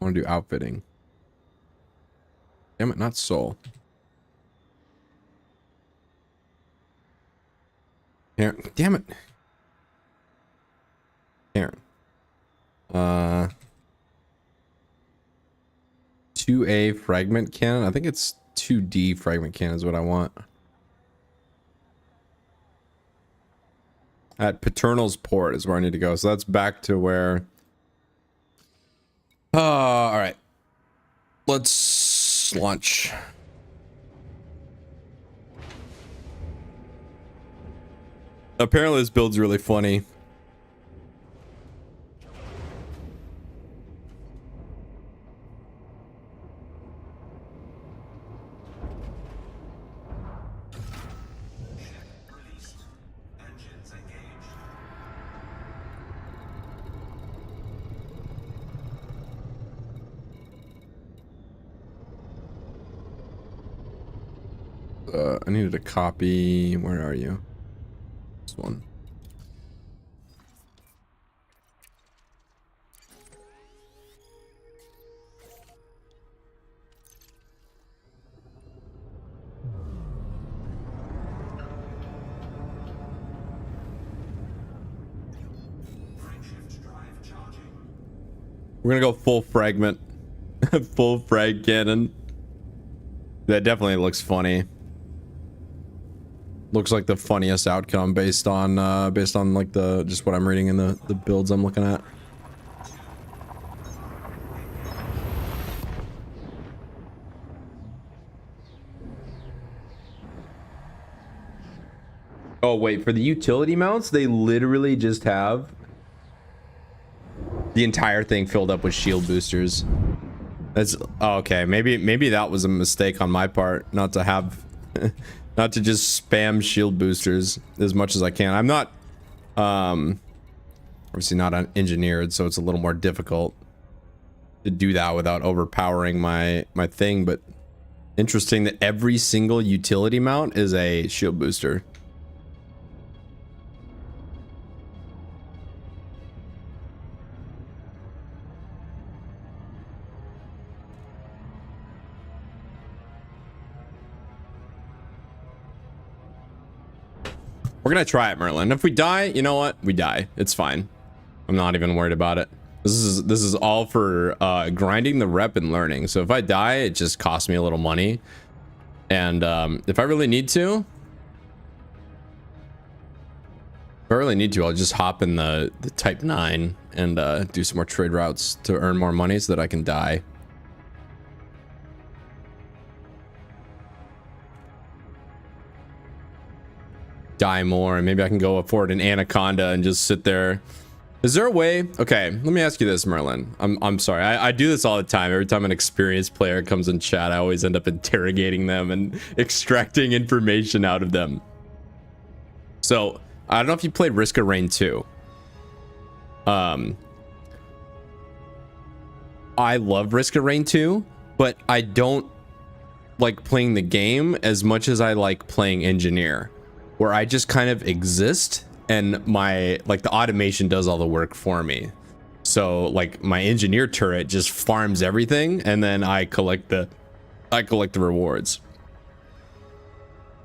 I want to do outfitting. Damn it, not soul. Karen, damn it. Karen. 2A fragment cannon. I think it's 2D fragment cannon is what I want. At Paternal's Port is where I need to go. So that's back to where. All right. Let's launch. Apparently this build's really funny. Released. Engines engaged. I needed a copy. Where are you? This one. Frameshift drive charging. We're gonna go full fragment. Full frag cannon. That definitely looks funny. Looks like the funniest outcome based on like the just what I'm reading in the builds I'm looking at. Oh wait, for the utility mounts, they literally just have the entire thing filled up with shield boosters. That's oh, okay. Maybe that was a mistake on my part, not to have not to just spam shield boosters as much as I can. I'm not obviously not engineered, so it's a little more difficult to do that without overpowering my thing, but interesting that every single utility mount is a shield booster. We're gonna try it, Merlin. If we die, you know what? We die. It's fine. I'm not even worried about it. This is all for grinding the rep and learning. So if I die, it just costs me a little money. And if I really need to, I'll just hop in the Type 9 and do some more trade routes to earn more money so that I can die. Die more, and maybe I can go afford an anaconda and just sit there. Is there a way? Okay, let me ask you this, Merlin. I'm sorry. I do this all the time. Every time an experienced player comes in chat, I always end up interrogating them and extracting information out of them. So I don't know if you played Risk of Rain 2. I love Risk of Rain 2, but I don't like playing the game as much as I like playing Engineer, where I just kind of exist and my like the automation does all the work for me. So like my engineer turret just farms everything and then I collect the rewards.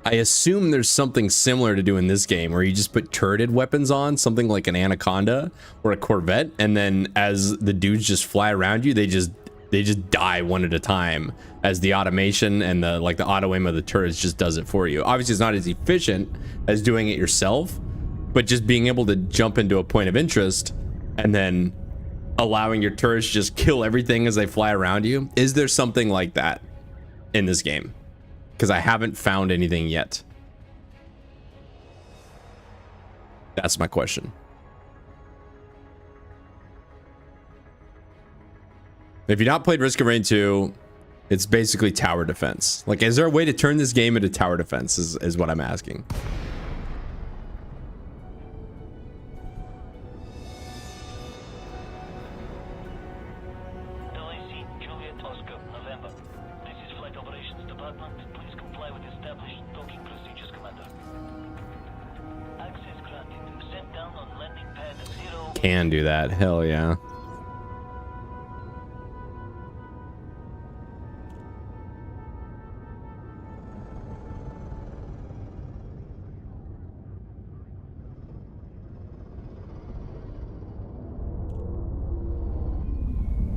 I assume there's something similar to do in this game where you just put turreted weapons on, something like an anaconda or a Corvette, and then as the dudes just fly around you, they just die one at a time as the automation and the auto aim of the turrets just does it for you. Obviously it's not as efficient as doing it yourself, but just being able to jump into a point of interest and then allowing your turrets just kill everything as they fly around you. Is there something like that in this game? Because I haven't found anything yet. That's my question. If you've not played Risk of Rain 2, it's basically tower defense. Like, is there a way to turn this game into tower defense is what I'm asking. LAC Juliet Oscar, November. This is Flight Operations Department. Please comply with established docking procedures, Commander. Access granted. Set down on landing pad 0. Can do that. Hell yeah.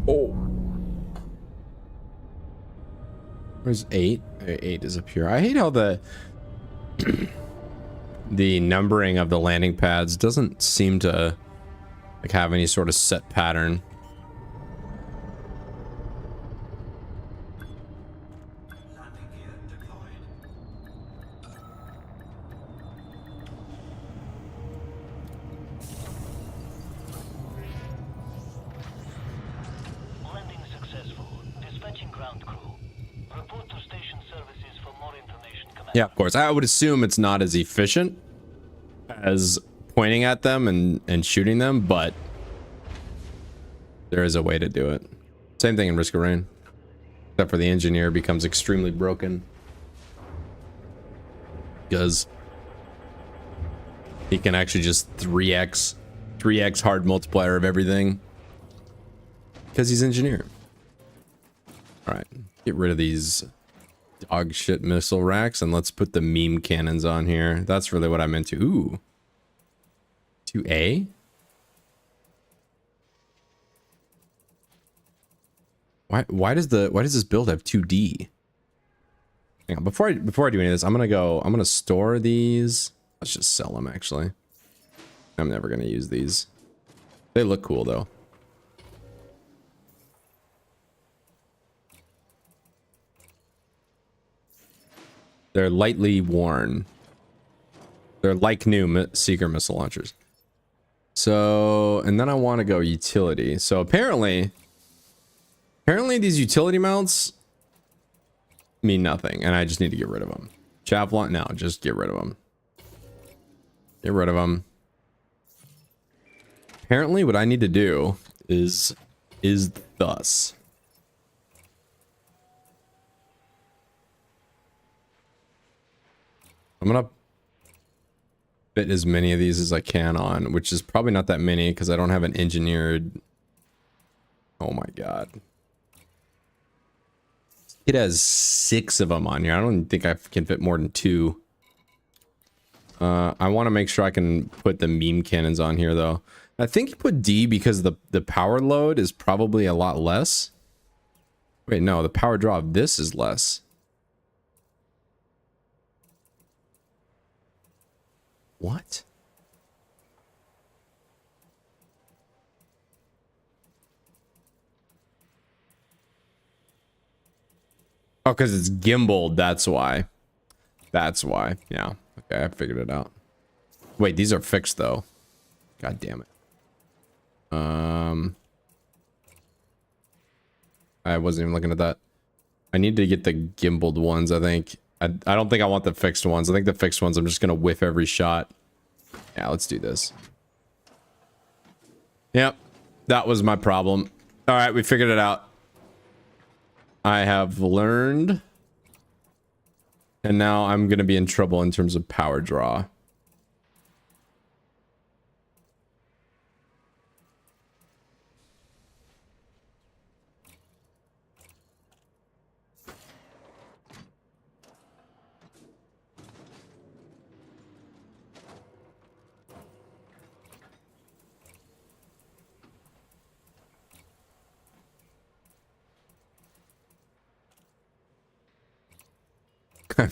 Oh. Where's 8? 8 is up here. I hate how the the numbering of the landing pads doesn't seem to like have any sort of set pattern. Landing gear deployed. Landing successful. Dispatching ground crew. Report to station services for more information, Commander. Yeah, of course. I would assume it's not as efficient as pointing at them and shooting them, but there is a way to do it. Same thing in Risk of Rain. Except for the engineer becomes extremely broken. Because he can actually just 3x hard multiplier of everything. Because he's engineer. Alright, get rid of these dog shit missile racks and let's put the meme cannons on here. That's really what I'm into. Ooh. 2A? Why does this build have 2D? Hang on, before I do any of this, I'm gonna store these. Let's just sell them actually. I'm never gonna use these. They look cool though. They're lightly worn. They're like new Seeker missile launchers. So, and then I want to go utility. So apparently these utility mounts mean nothing, and I just need to get rid of them. Chaplain, no, just get rid of them. Get rid of them. Apparently what I need to do is thus. I'm gonna fit as many of these as I can on, which is probably not that many because I don't have an engineered. Oh my god. It has 6 of them on here. I don't think I can fit more than 2. I want to make sure I can put the meme cannons on here though. I think you put D because the power load is probably a lot less. Wait, no, the power draw of this is less. What? Oh, because it's gimbaled. That's why. That's why. Yeah. Okay, I figured it out. Wait, these are fixed though. God damn it. I wasn't even looking at that. I need to get the gimbaled ones, I think. I don't think I want the fixed ones. I think the fixed ones I'm just gonna whiff every shot. Yeah, let's do this. Yep. That was my problem. Alright, we figured it out. I have learned. And now I'm gonna be in trouble in terms of power draw.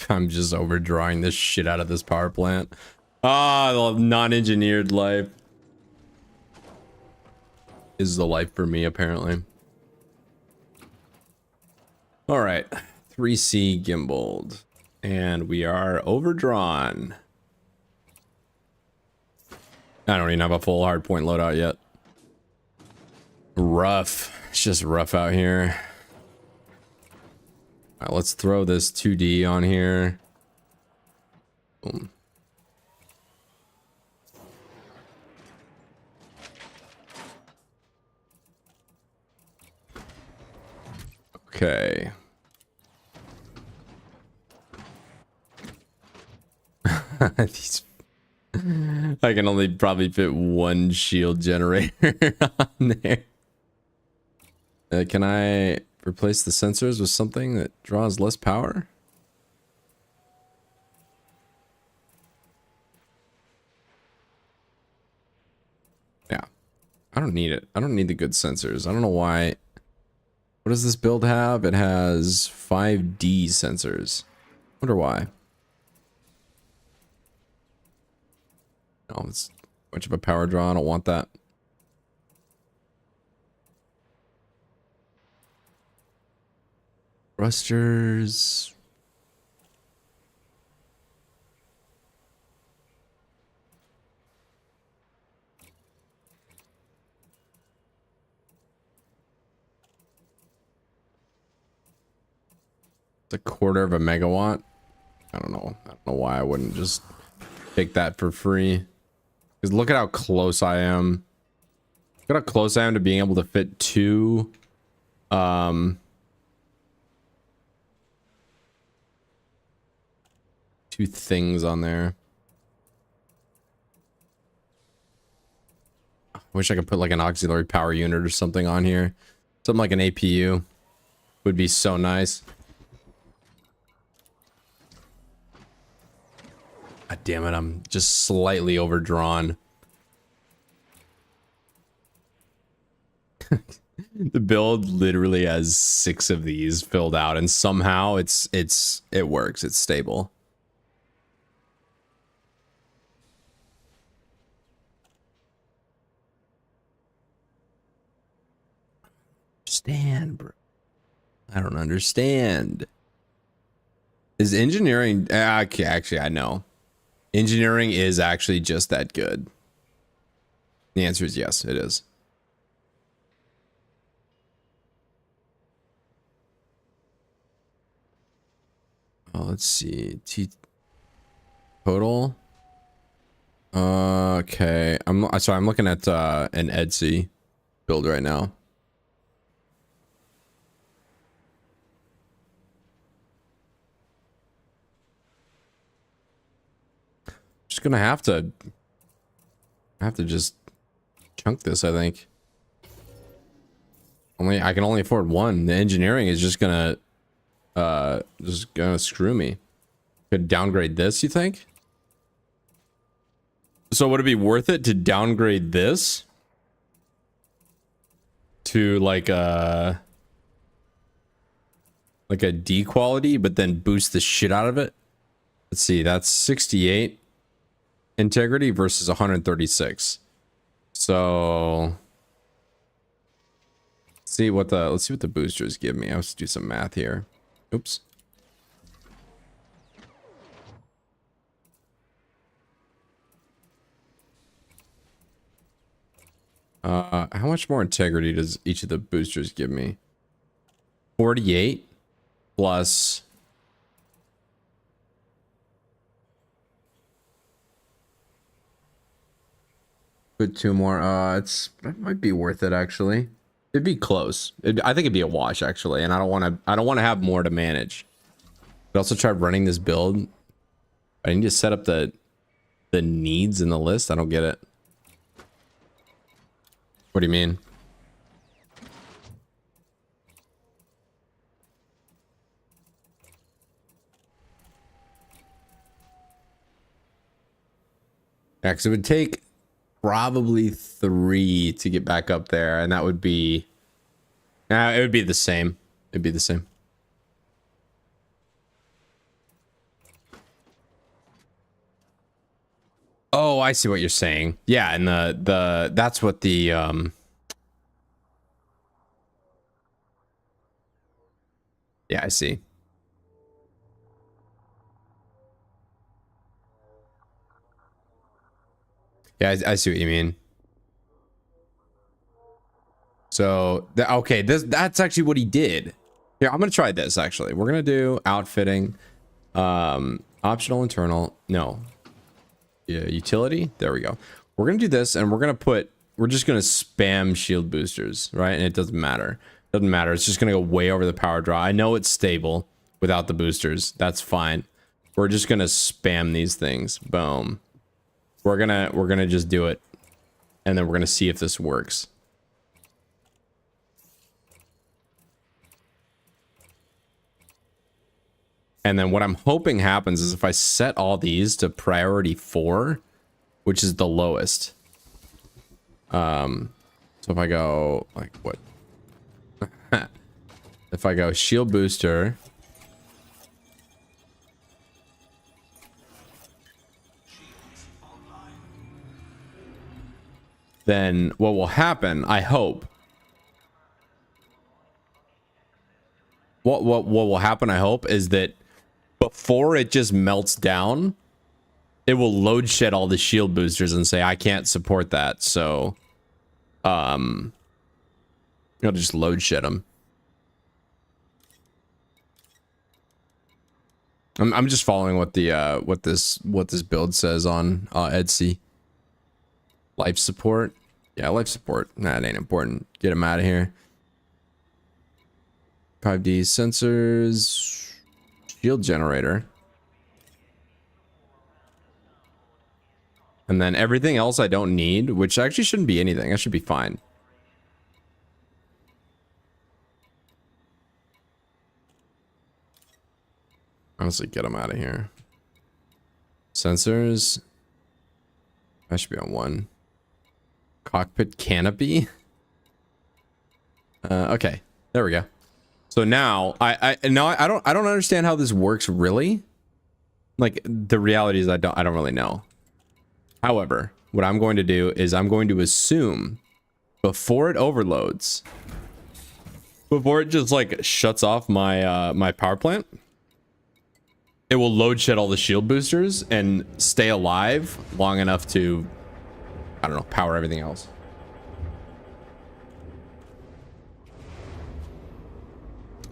I'm just overdrawing this shit out of this power plant. Ah, the non-engineered life is the life for me, apparently. All right, 3C gimbaled, and we are overdrawn. I don't even have a full hardpoint loadout yet. Rough. It's just rough out here. All right, let's throw this 2D on here. Boom. Okay. These, I can only probably fit 1 shield generator on there. Can I replace the sensors with something that draws less power? Yeah. I don't need it. I don't need the good sensors. I don't know why. What does this build have? It has 5D sensors. Wonder why. Oh, it's much of a power draw. I don't want that. Thrusters. It's a quarter of a megawatt. I don't know. I don't know why I wouldn't just take that for free. Because look at how close I am. Look at how close I am to being able to fit two things on there. I wish I could put like an auxiliary power unit or something on here. Something like an APU would be so nice. God damn it, I'm just slightly overdrawn. The build literally has 6 of these filled out, and somehow it works. It's stable. Understand, bro. I don't understand. Is engineering okay, actually I know. Engineering is actually just that good. The answer is yes, it is. Oh, let's see. Total. Okay. I'm looking at an Etsy build right now. Just gonna have to just chunk this, I think. I can only afford one. The engineering is just gonna screw me. Could downgrade this, you think? So would it be worth it to downgrade this to like a D quality, but then boost the shit out of it? Let's see, that's 68 integrity versus 136. So let's see what the boosters give me. I have to do some math here. Oops. How much more integrity does each of the boosters give me? 48 plus put 2 more. That might be worth it actually. It'd be close. I think it'd be a wash actually, and I don't want to have more to manage. But also try running this build. I need to set up the needs in the list. I don't get it. What do you mean? Yeah, because it would take probably 3 to get back up there, and that would be it would be the same. It'd be the same. Oh, I see what you're saying. Yeah, and that's what the yeah, I see. Yeah, I see what you mean. So, okay, that's actually what he did. Here, I'm gonna try this actually. We're gonna do outfitting, optional internal. No, yeah, utility. There we go. We're gonna do this, and we're just gonna spam shield boosters, right? And it doesn't matter. Doesn't matter. It's just gonna go way over the power draw. I know it's stable without the boosters. That's fine. We're just gonna spam these things. Boom. We're gonna just do it, and then we're gonna see if this works. And then what I'm hoping happens is if I set all these to priority 4, which is the lowest. So if I go like what? if I go shield booster, then what will happen, I hope. What will happen, I hope, is that before it just melts down, it will load shed all the shield boosters and say, I can't support that. So, it'll just load shed them. I'm just following what the what this build says on Etsy. Life support. Yeah, life support. Nah, it ain't important. Get him out of here. 5D sensors. Shield generator. And then everything else I don't need, which actually shouldn't be anything. I should be fine. Honestly, get them out of here. Sensors. I should be on 1. Cockpit canopy. Okay, there we go. So now I don't understand how this works really. Like, the reality is I don't really know. However, what I'm going to do is I'm going to assume before it overloads, before it just like shuts off my my power plant, it will load shed all the shield boosters and stay alive long enough to, I don't know, power everything else.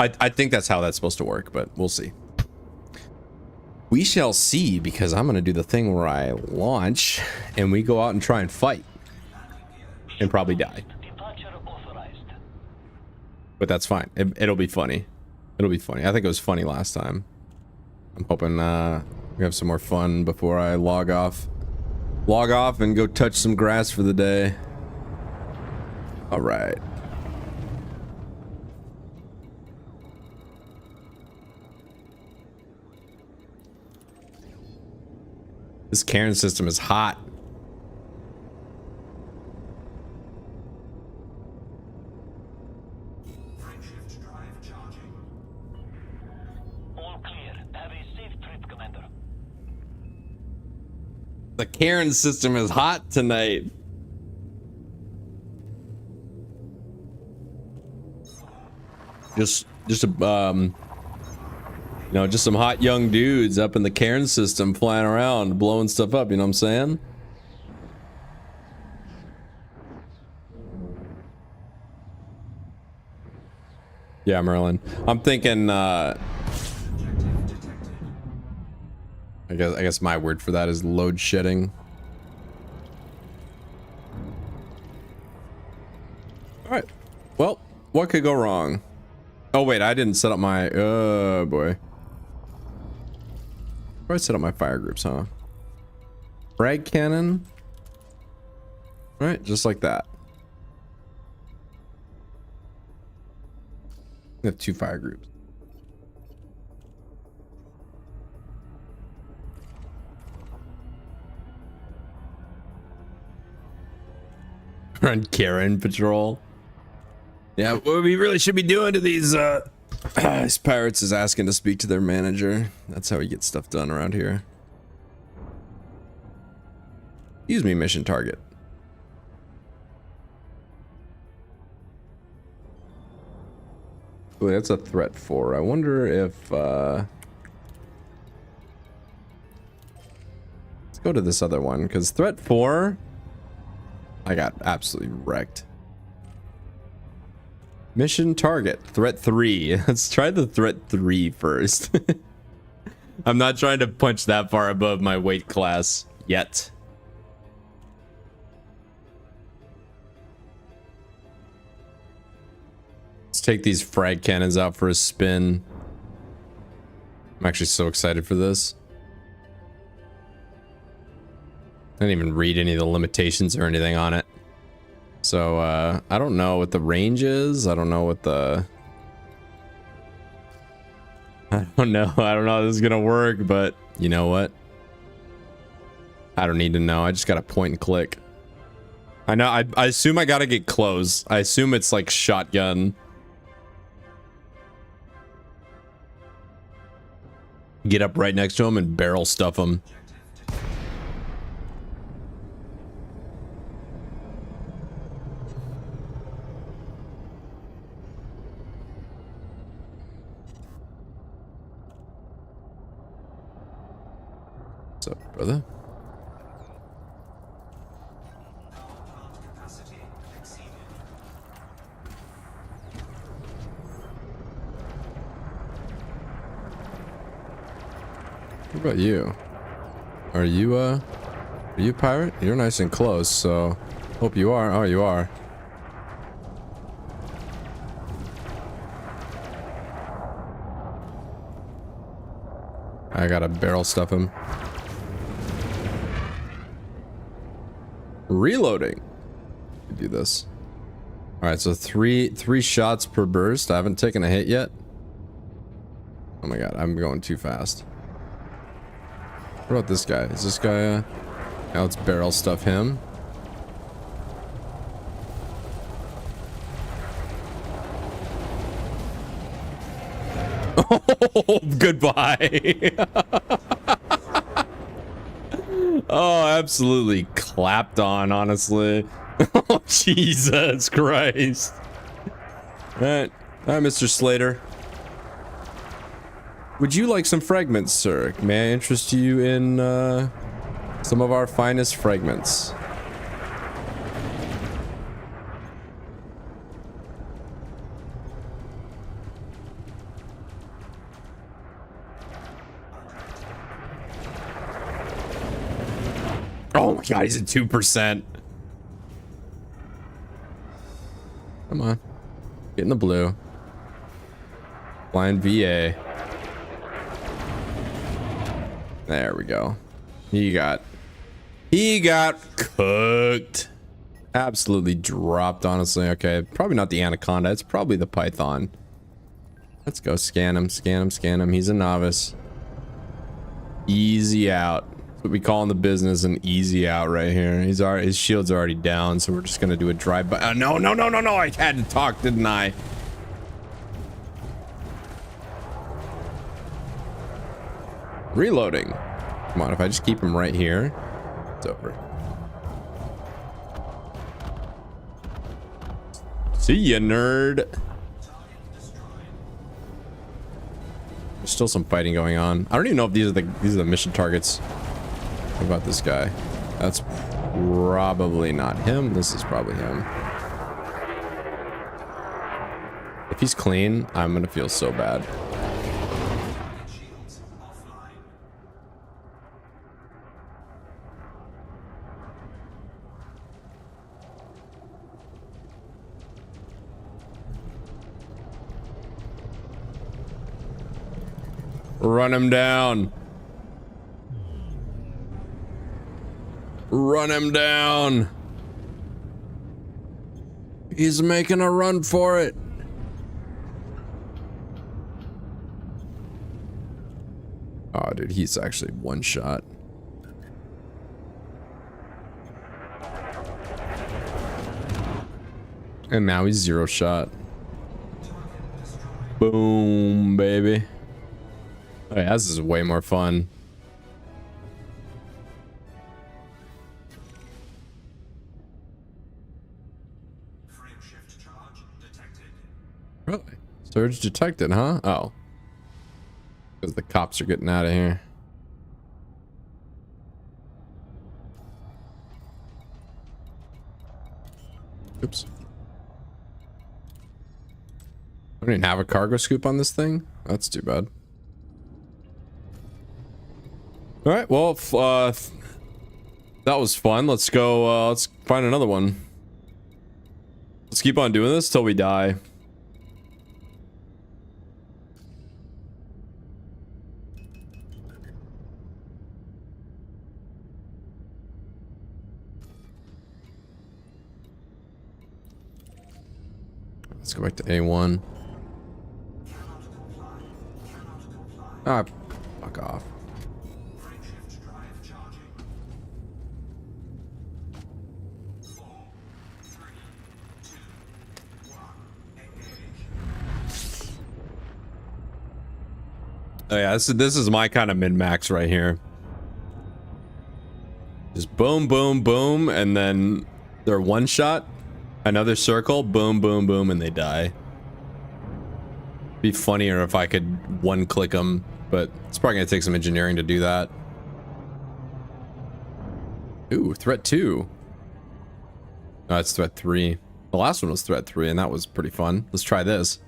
I think that's how that's supposed to work, but we'll see. We shall see, because I'm going to do the thing where I launch and we go out and try and fight and probably die. Departure authorized. But that's fine. It'll be funny. It'll be funny. I think it was funny last time. I'm hoping we have some more fun before I log off. Log off and go touch some grass for the day. All right. This Karen system is hot. Frameshift drive charging. All clear. Have a safe trip, Commander. The Karen system is hot tonight. Just you know, just some hot young dudes up in the Cairn system flying around, blowing stuff up, you know what I'm saying? Yeah, Merlin. I'm thinking, I guess my word for that is load shedding. Alright. Well, what could go wrong? Oh wait, I didn't set up my, oh boy. Where I set up my fire groups, huh? Frag cannon. Right, just like that. We have 2 fire groups. Run Karen patrol. Yeah, what we really should be doing to these pirates is asking to speak to their manager. That's how we get stuff done around here. Use me, mission target. Wait, that's a threat 4. I wonder if let's go to this other one, because threat 4 I got absolutely wrecked. Mission target, threat 3. Let's try the threat 3 first. I'm not trying to punch that far above my weight class yet. Let's take these frag cannons out for a spin. I'm actually so excited for this. I didn't even read any of the limitations or anything on it. So, I don't know what the range is. I don't know what the... I don't know how this is gonna work, but you know what? I don't need to know. I just gotta point and click. I know, I assume I gotta get close. I assume it's like shotgun. Get up right next to him and barrel stuff him. What's up, brother? Capacity exceeded. What about you? Are you a pirate? You're nice and close, so hope you are. Oh, you are. I gotta barrel stuff him. Reloading. Do this. All right, so three shots per burst. I haven't taken a hit yet. Oh my god, I'm going too fast. What about this guy? Is this guy now let's barrel stuff him. Oh, goodbye. Oh, absolutely clapped on, honestly. Oh, Jesus Christ. All right, Mr. Slater. Would you like some fragments, sir? May I interest you in some of our finest fragments? Oh my god, he's at 2%. Come on. Get in the blue. Blind VA. There we go. He got cooked. Absolutely dropped, honestly. Okay, probably not the anaconda. It's probably the python. Let's go scan him, scan him, scan him. He's a novice. Easy out. That's what we call in the business an easy out right here. His shield's already down, so we're just gonna do a drive-by. No, no, no, no, no! I had to talk, didn't I? Reloading. Come on, if I just keep him right here, it's over. See ya, nerd. There's still some fighting going on. I don't even know if these are the mission targets. What about this guy? That's probably not him. This is probably him. If he's clean, I'm gonna feel so bad. Shields offline. Run him down. Run him down. He's making a run for it. Oh, dude, he's actually one shot. And now he's 0 shot. Boom, baby. Oh yeah, this is way more fun. Frame shift charge detected. Really? Surge detected, huh? Oh. Because the cops are getting out of here. Oops. I don't even have a cargo scoop on this thing? That's too bad. Alright, well, that was fun. Let's go, let's find another one. Let's keep on doing this till we die. Let's go back to A1. Ah, fuck off. Frame shift drive charging. 4, 3, 2, 1. Engage. Oh yeah, this is my kind of min-max right here. Just boom, boom, boom, and then they're one shot, another circle, boom, boom, boom, and they die. Be funnier if I could one click them, but it's probably gonna take some engineering to do that. Ooh, threat 2. No, it's threat 3. The last one was threat 3, and that was pretty fun. Let's try this.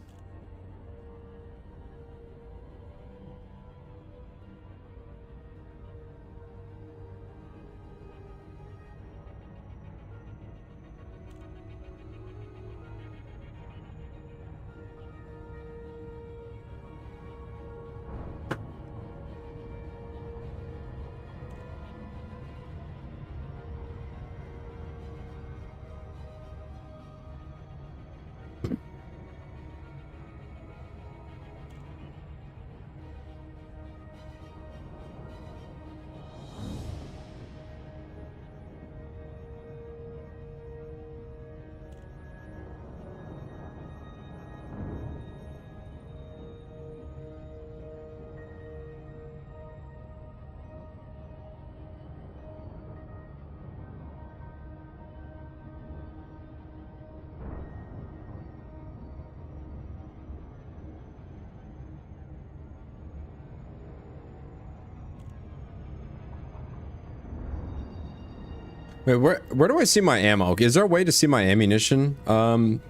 Wait, where do I see my ammo? Is there a way to see my ammunition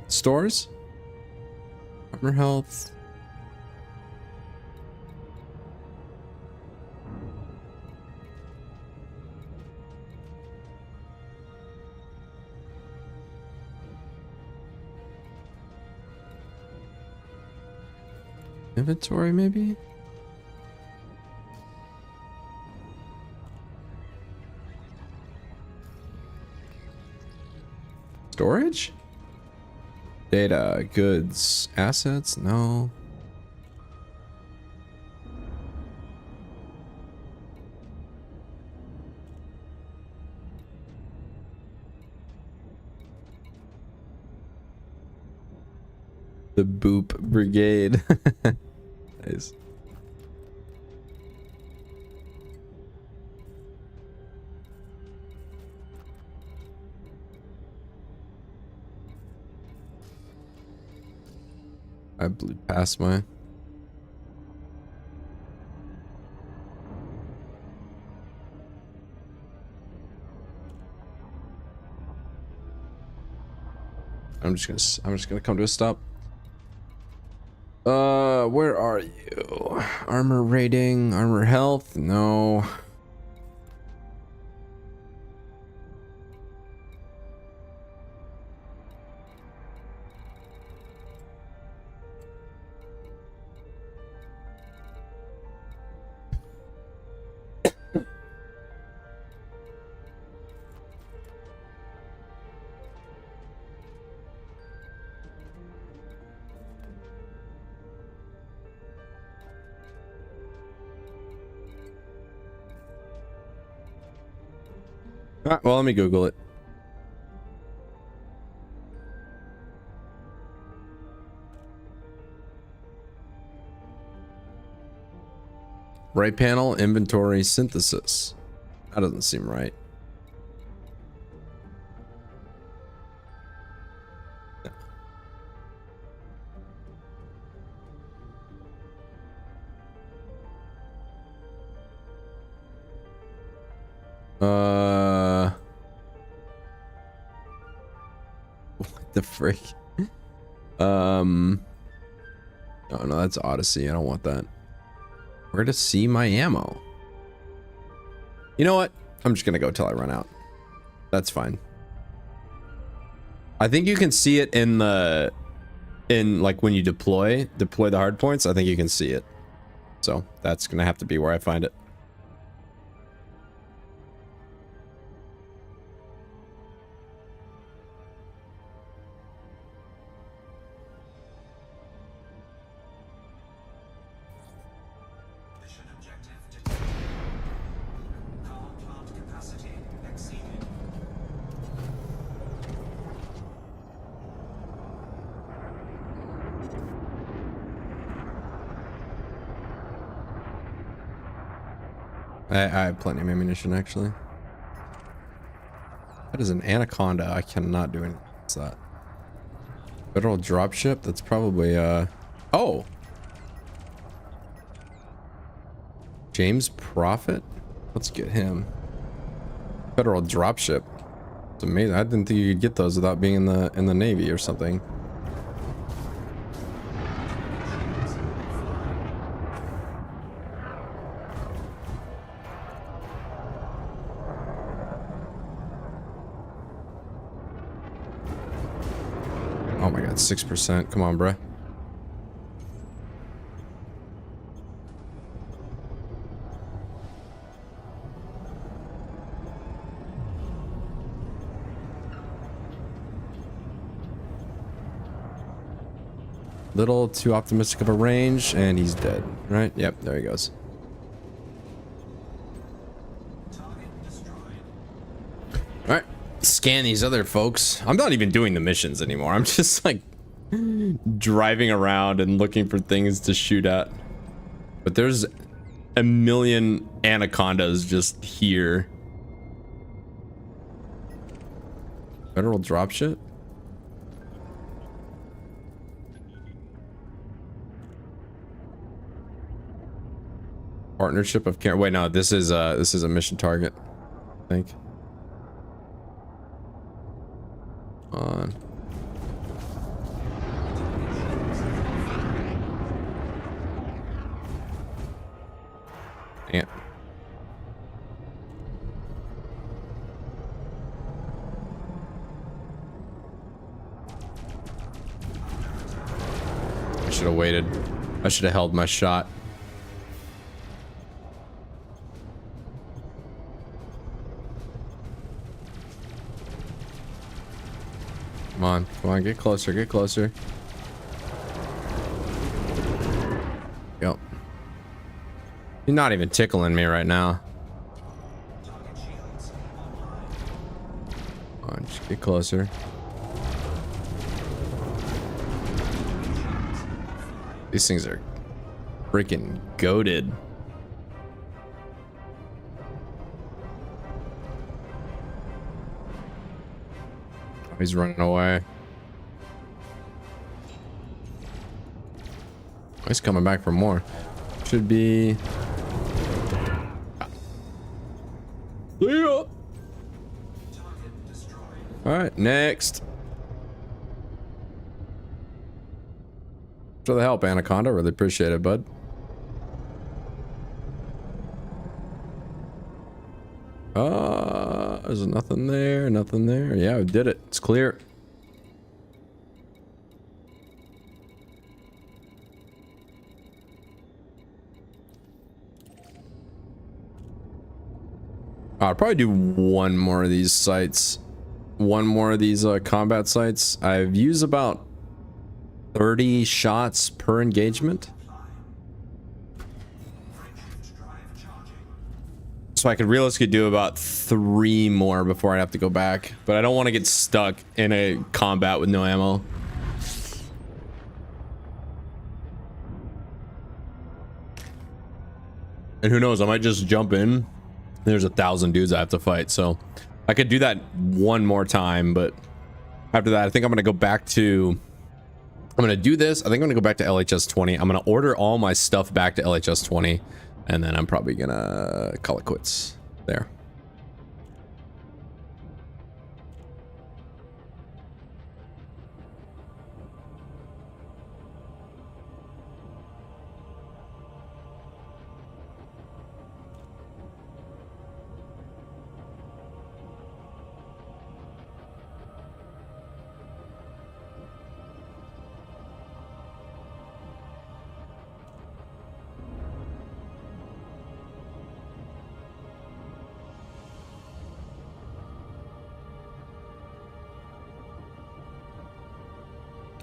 stores? Armor health. Inventory maybe? Storage? Data, goods, assets? No. The Boop Brigade. Nice. I blew past my... I'm just gonna come to a stop. Where are you? Armor rating, armor health? No. Alright, well, let me Google it. Right panel, inventory, synthesis. That doesn't seem right. What the frick? Oh no, that's Odyssey. I don't want that. Where to see my ammo? You know what? I'm just gonna go till I run out. That's fine. I think you can see it in the like when you deploy the hard points. I think you can see it. So that's gonna have to be where I find it. Mission objective detected. Car plant capacity exceeded. I have plenty of ammunition actually. That is an anaconda. I cannot do anything. What's that? Federal dropship? That's probably oh! James Prophet? Let's get him. Federal dropship. It's amazing. I didn't think you could get those without being in the Navy or something. Oh my god, 6%. Come on, bruh. Little too optimistic of a range, and he's dead, right? Yep, there he goes. All right, scan these other folks. I'm not even doing the missions anymore. I'm just like driving around and looking for things to shoot at. But there's a million anacondas just here. Federal dropship? Partnership of care. Wait, no, this is a mission target, I think. On. Damn. I should have waited. I should have held my shot. Come on, get closer, get closer. Yep. You're not even tickling me right now. Come on, just get closer. These things are freaking goated. He's running away. He's coming back for more. Should be. Yeah. All right, next. For the help, Anaconda. Really appreciate it, bud. There's nothing there, nothing there. Yeah, we did it. It's clear. I'll probably do one more of these sites. One more of these combat sites. I've used about 30 shots per engagement. So I could realistically do about 3 more before I have to go back. But I don't want to get stuck in a combat with no ammo. And who knows, I might just jump in. There's 1,000 dudes I have to fight. So I could do that one more time. But after that, I think I'm going to go back to... I'm going to do this. I think I'm going to go back to LHS 20. I'm going to order all my stuff back to LHS 20. And then I'm probably gonna call it quits there.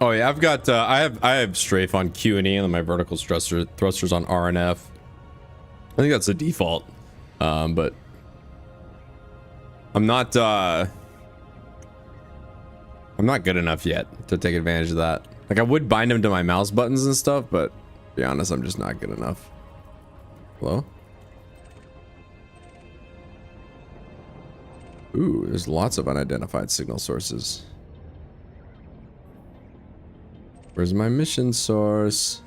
Oh yeah, I've got I have strafe on Q and E, and then my vertical thrusters on R and F. I think that's the default, but I'm not good enough yet to take advantage of that. Like I would bind them to my mouse buttons and stuff, but to be honest, I'm just not good enough. Hello? Ooh, there's lots of unidentified signal sources. Where's my mission source?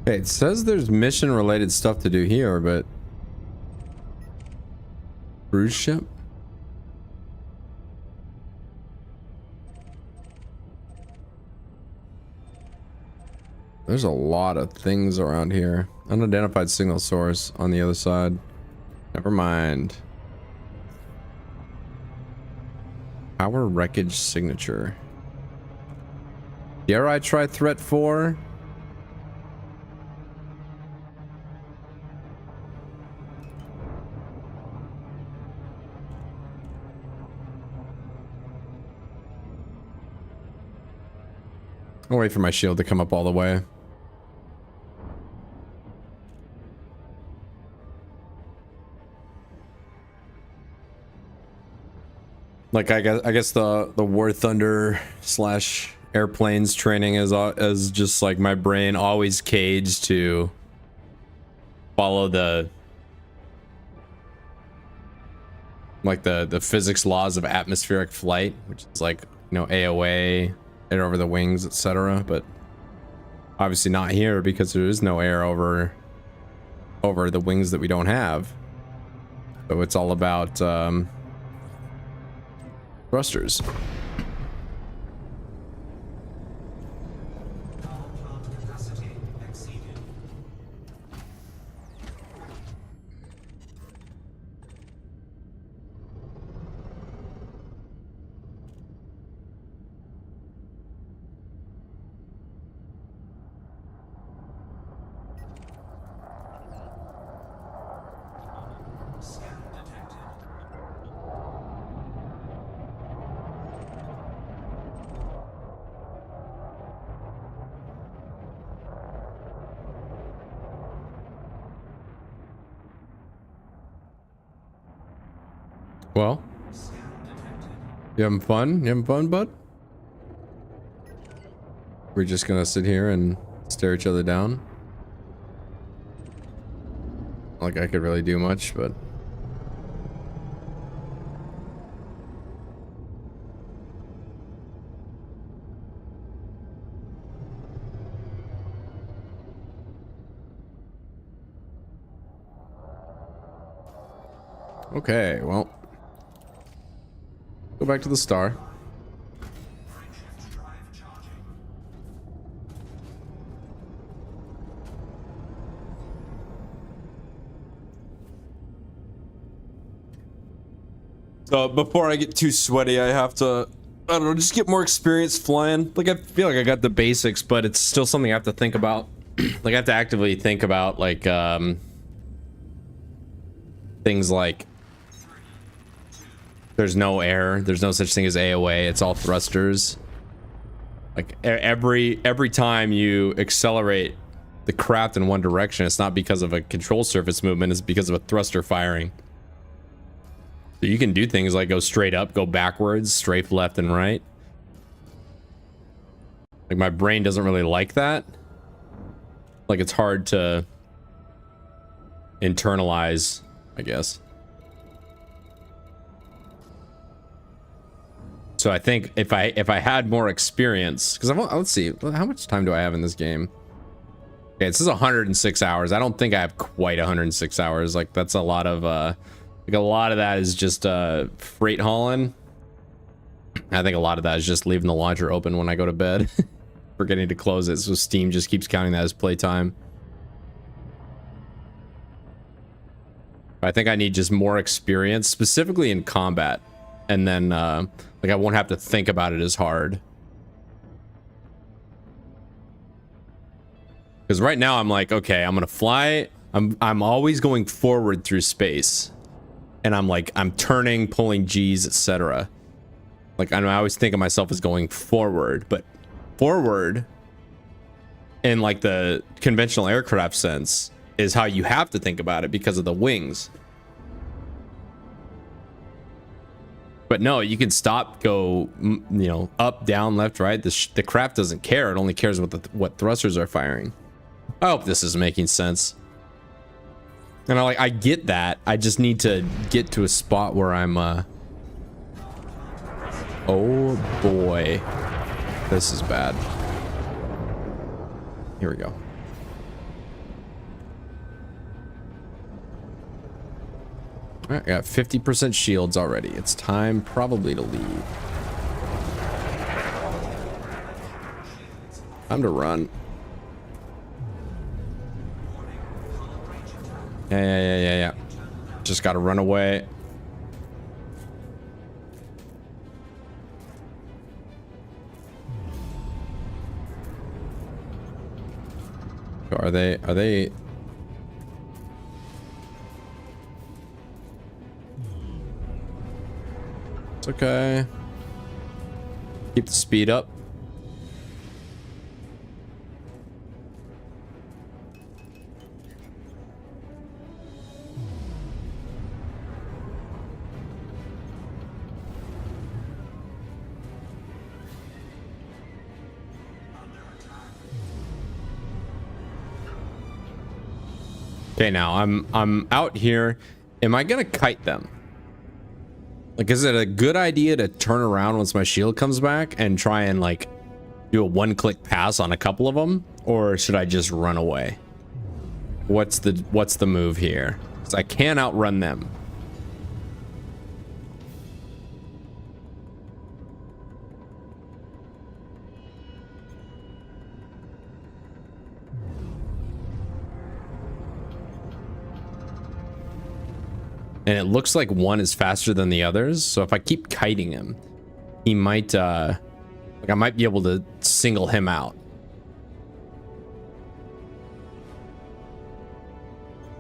Okay, it says there's mission related stuff to do here, but cruise ship? There's a lot of things around here. Unidentified signal source on the other side. Never mind. Power wreckage signature. Dare I try threat 4? I'll wait for my shield to come up all the way. Like I guess the War Thunder slash airplanes training is just like my brain always caged to follow the physics laws of atmospheric flight, which is like, you know, AOA, air over the wings, etc. But obviously not here because there is no air over the wings that we don't have. So it's all about thrusters. Power plant capacity exceeded. Scan detected. Well, Scan detected. you having fun? You having fun, bud? We're just gonna sit here and stare each other down. Not like I could really do much, but okay, well, go back to the star. Frameshift drive charging. Before I get too sweaty, I have to, I don't know, just get more experience flying. Like, I feel like I got the basics, but it's still something I have to think about. Like, I have to actively think about, like, things like there's no air, there's no such thing as AOA, it's all thrusters. Like, every time you accelerate the craft in one direction, it's not because of a control surface movement, it's because of a thruster firing. So you can do things like go straight up, go backwards, strafe left and right. Like, my brain doesn't really like that. Like, it's hard to internalize, I guess. So I think if I had more experience, because let's see, how much time do I have in this game? Okay, it says 106 hours. I don't think I have quite 106 hours. Like, that's a lot of like, a lot of that is just freight hauling. I think a lot of that is just leaving the launcher open when I go to bed, forgetting to close it, so Steam just keeps counting that as playtime. I think I need just more experience, specifically in combat, and then like, I won't have to think about it as hard. Because right now I'm like, okay, I'm gonna fly. I'm always going forward through space, and I'm turning, pulling G's, etc. Like, I know I always think of myself as going forward, but forward in like the conventional aircraft sense is how you have to think about it because of the wings. But no, you can stop, go, you know, up, down, left, right. The craft doesn't care. It only cares what thrusters are firing. I hope this is making sense. And I get that. I just need to get to a spot where I'm oh boy, this is bad. Here we go. All right, I got 50% shields already. It's time probably to leave. Time to run. Yeah. Just gotta run away. Are they? It's okay. Keep the speed up. Okay, now I'm out here. Am I gonna kite them? Like, is it a good idea to turn around once my shield comes back and try and like do a one-click pass on a couple of them, or should I just run away? What's the move here? 'Cause I can't outrun them. And it looks like one is faster than the others, so if I keep kiting him, he might like I might be able to single him out.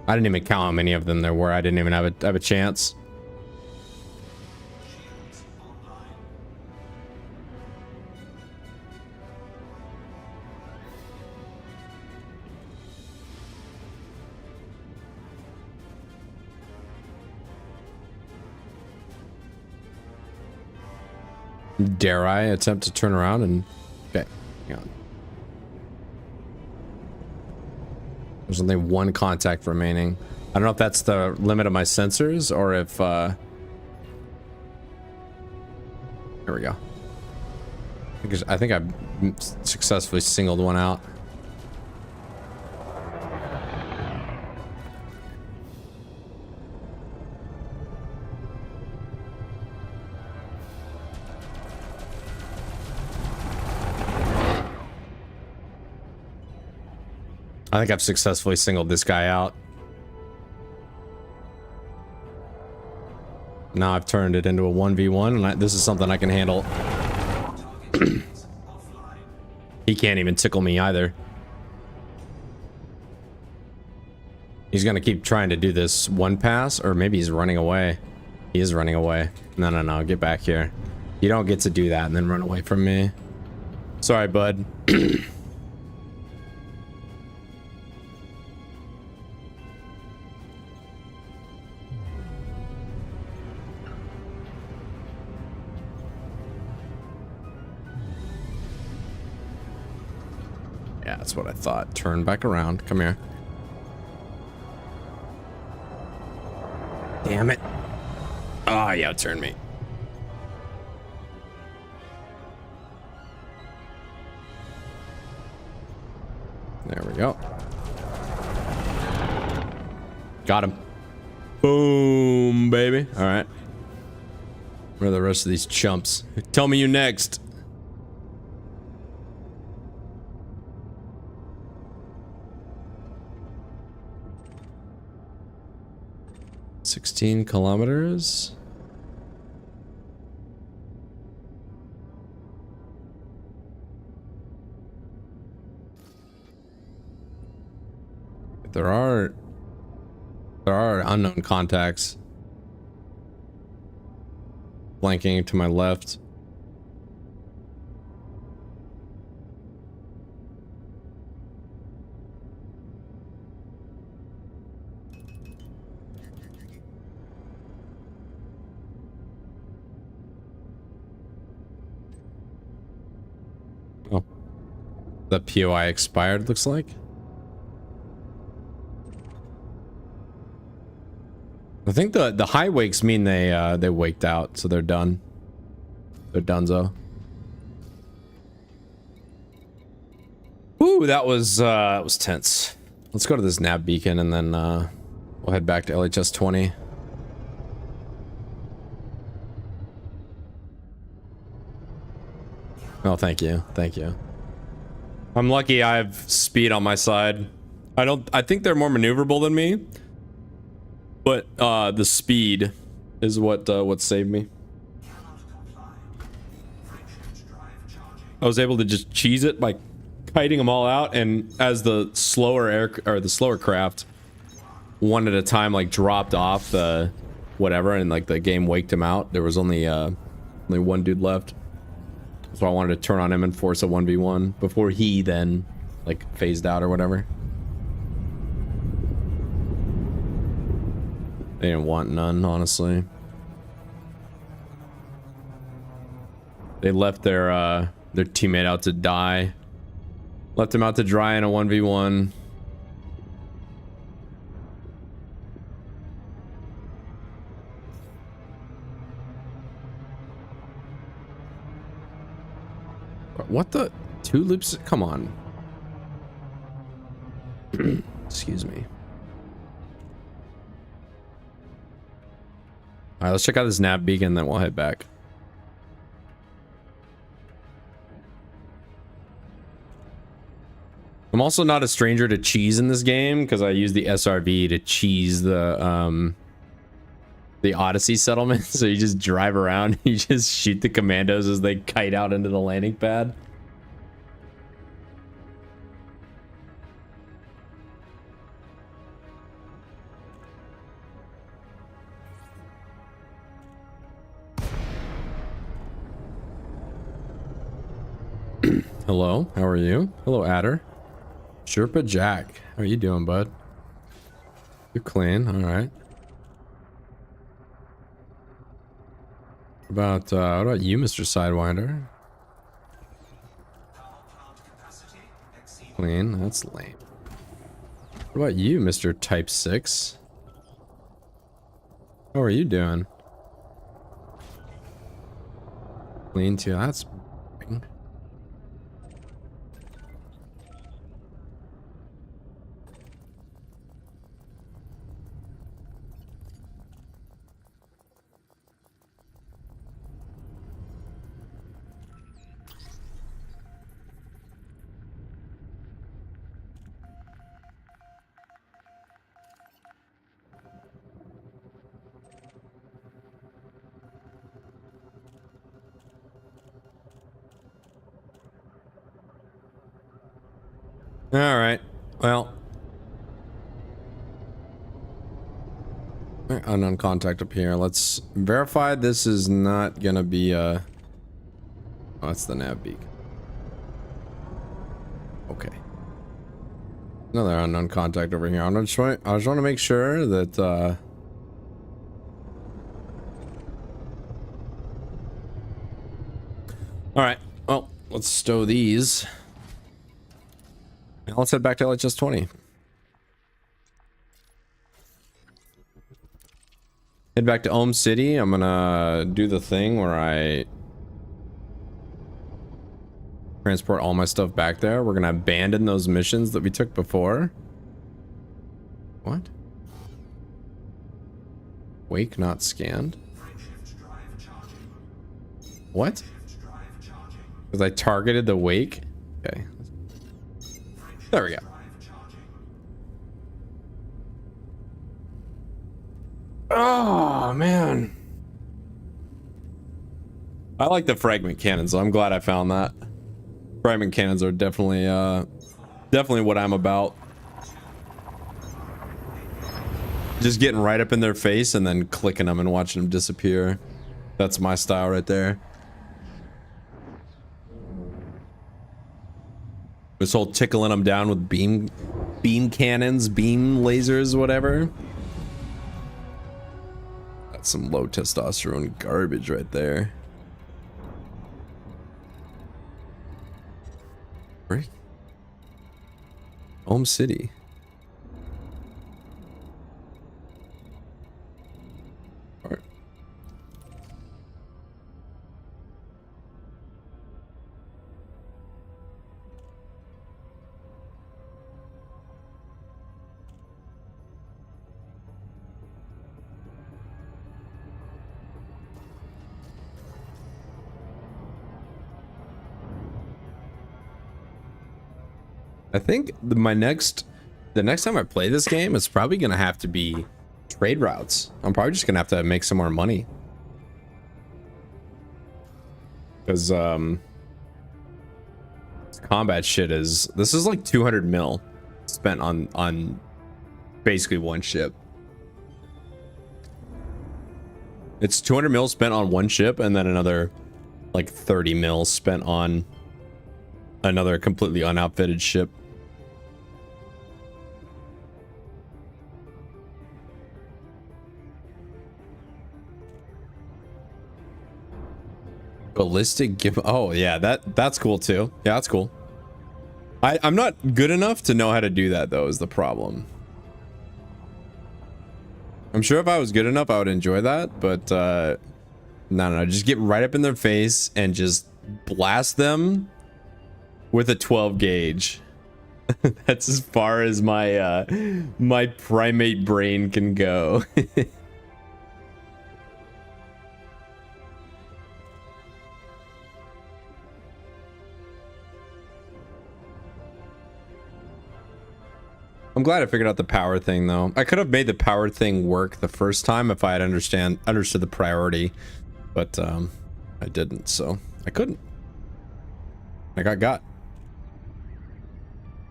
I didn't even count how many of them there were. I didn't even have a chance. Dare I attempt to turn around and... Okay, hang on. There's only one contact remaining. I don't know if that's the limit of my sensors or if... Here we go. I think I successfully singled one out. I think I've successfully singled this guy out. Now I've turned it into a 1v1, and this is something I can handle. He can't even tickle me either. He's gonna keep trying to do this one pass, or maybe he's running away. He is running away. No, get back here. You don't get to do that and then run away from me. Sorry, bud. Yeah, that's what I thought. Turn back around. Come here. Damn it. Oh, yeah, turn me. There we go. Got him. Boom, baby. All right. Where are the rest of these chumps? Tell me you next. $16 kilometers. There are unknown contacts flanking to my left. The POI expired, looks like. I think the high wakes mean they waked out, so they're done. They're donezo. Ooh, that was tense. Let's go to this nav beacon and then we'll head back to LHS 20. Oh, thank you. Thank you. I'm lucky I have speed on my side. I think they're more maneuverable than me. But the speed is what saved me. I was able to just cheese it by kiting them all out, and as the slower craft one at a time like dropped off the whatever, and like the game waked him out, there was only one dude left. So I wanted to turn on him and force a 1v1 before he then like phased out or whatever. They didn't want none, honestly. They left their teammate out to die. Left him out to dry in a 1v1. What the? 2 loops? Come on. Excuse me. Alright, let's check out this nav beacon, then we'll head back. I'm also not a stranger to cheese in this game, because I use the SRV to cheese the Odyssey settlement. So you just drive around, you just shoot the commandos as they kite out into the landing pad. Hello, how are you? Hello, Adder. Sherpa Jack, how are you doing, bud? You're clean, all right. What about you, Mr. Sidewinder? Clean, that's lame. What about you, Mr. Type 6? How are you doing? Clean too, that's boring. All right. Well, unknown contact up here. Let's verify this is not gonna be oh, that's the nav beacon. Okay. Another unknown contact over here. I just want to make sure that all right. Well, let's stow these. Now let's head back to LHS 20. Head back to Ohm City. I'm gonna do the thing where I transport all my stuff back there. We're gonna abandon those missions that we took before. What? Wake not scanned? What? Because I targeted the wake? Okay. There we go. Oh, man. I like the fragment cannons, so I'm glad I found that. Fragment cannons are definitely what I'm about. Just getting right up in their face and then clicking them and watching them disappear. That's my style right there. This whole tickling them down with beam cannons, beam lasers, whatever. That's some low testosterone garbage right there. Frick. Home City. All right. I think the next time I play this game, it's probably gonna have to be trade routes. I'm probably just gonna have to make some more money. Because combat shit this is like 200 mil spent on basically one ship. It's 200 mil spent on one ship and then another like 30 mil spent on another completely unoutfitted ship. Ballistic give. Oh yeah, that's cool too. Yeah, that's cool. I'm not good enough to know how to do that though, is the problem. I'm sure if I was good enough I would enjoy that, but no, just get right up in their face and just blast them with a 12 gauge. That's as far as my my primate brain can go. I'm glad I figured out the power thing though. I could have made the power thing work the first time if I had understood the priority, but I didn't, so I couldn't. I got.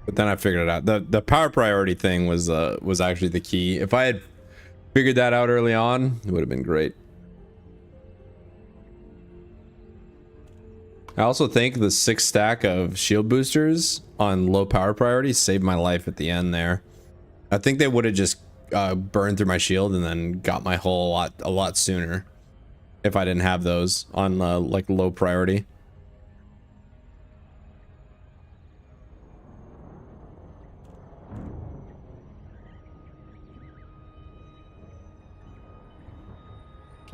But then I figured it out. The power priority thing was actually the key. If I had figured that out early on, it would have been great. I also think the 6 stack of shield boosters on low power priority saved my life at the end there. I think they would have just burned through my shield and then got my hull a lot sooner if I didn't have those on like low priority.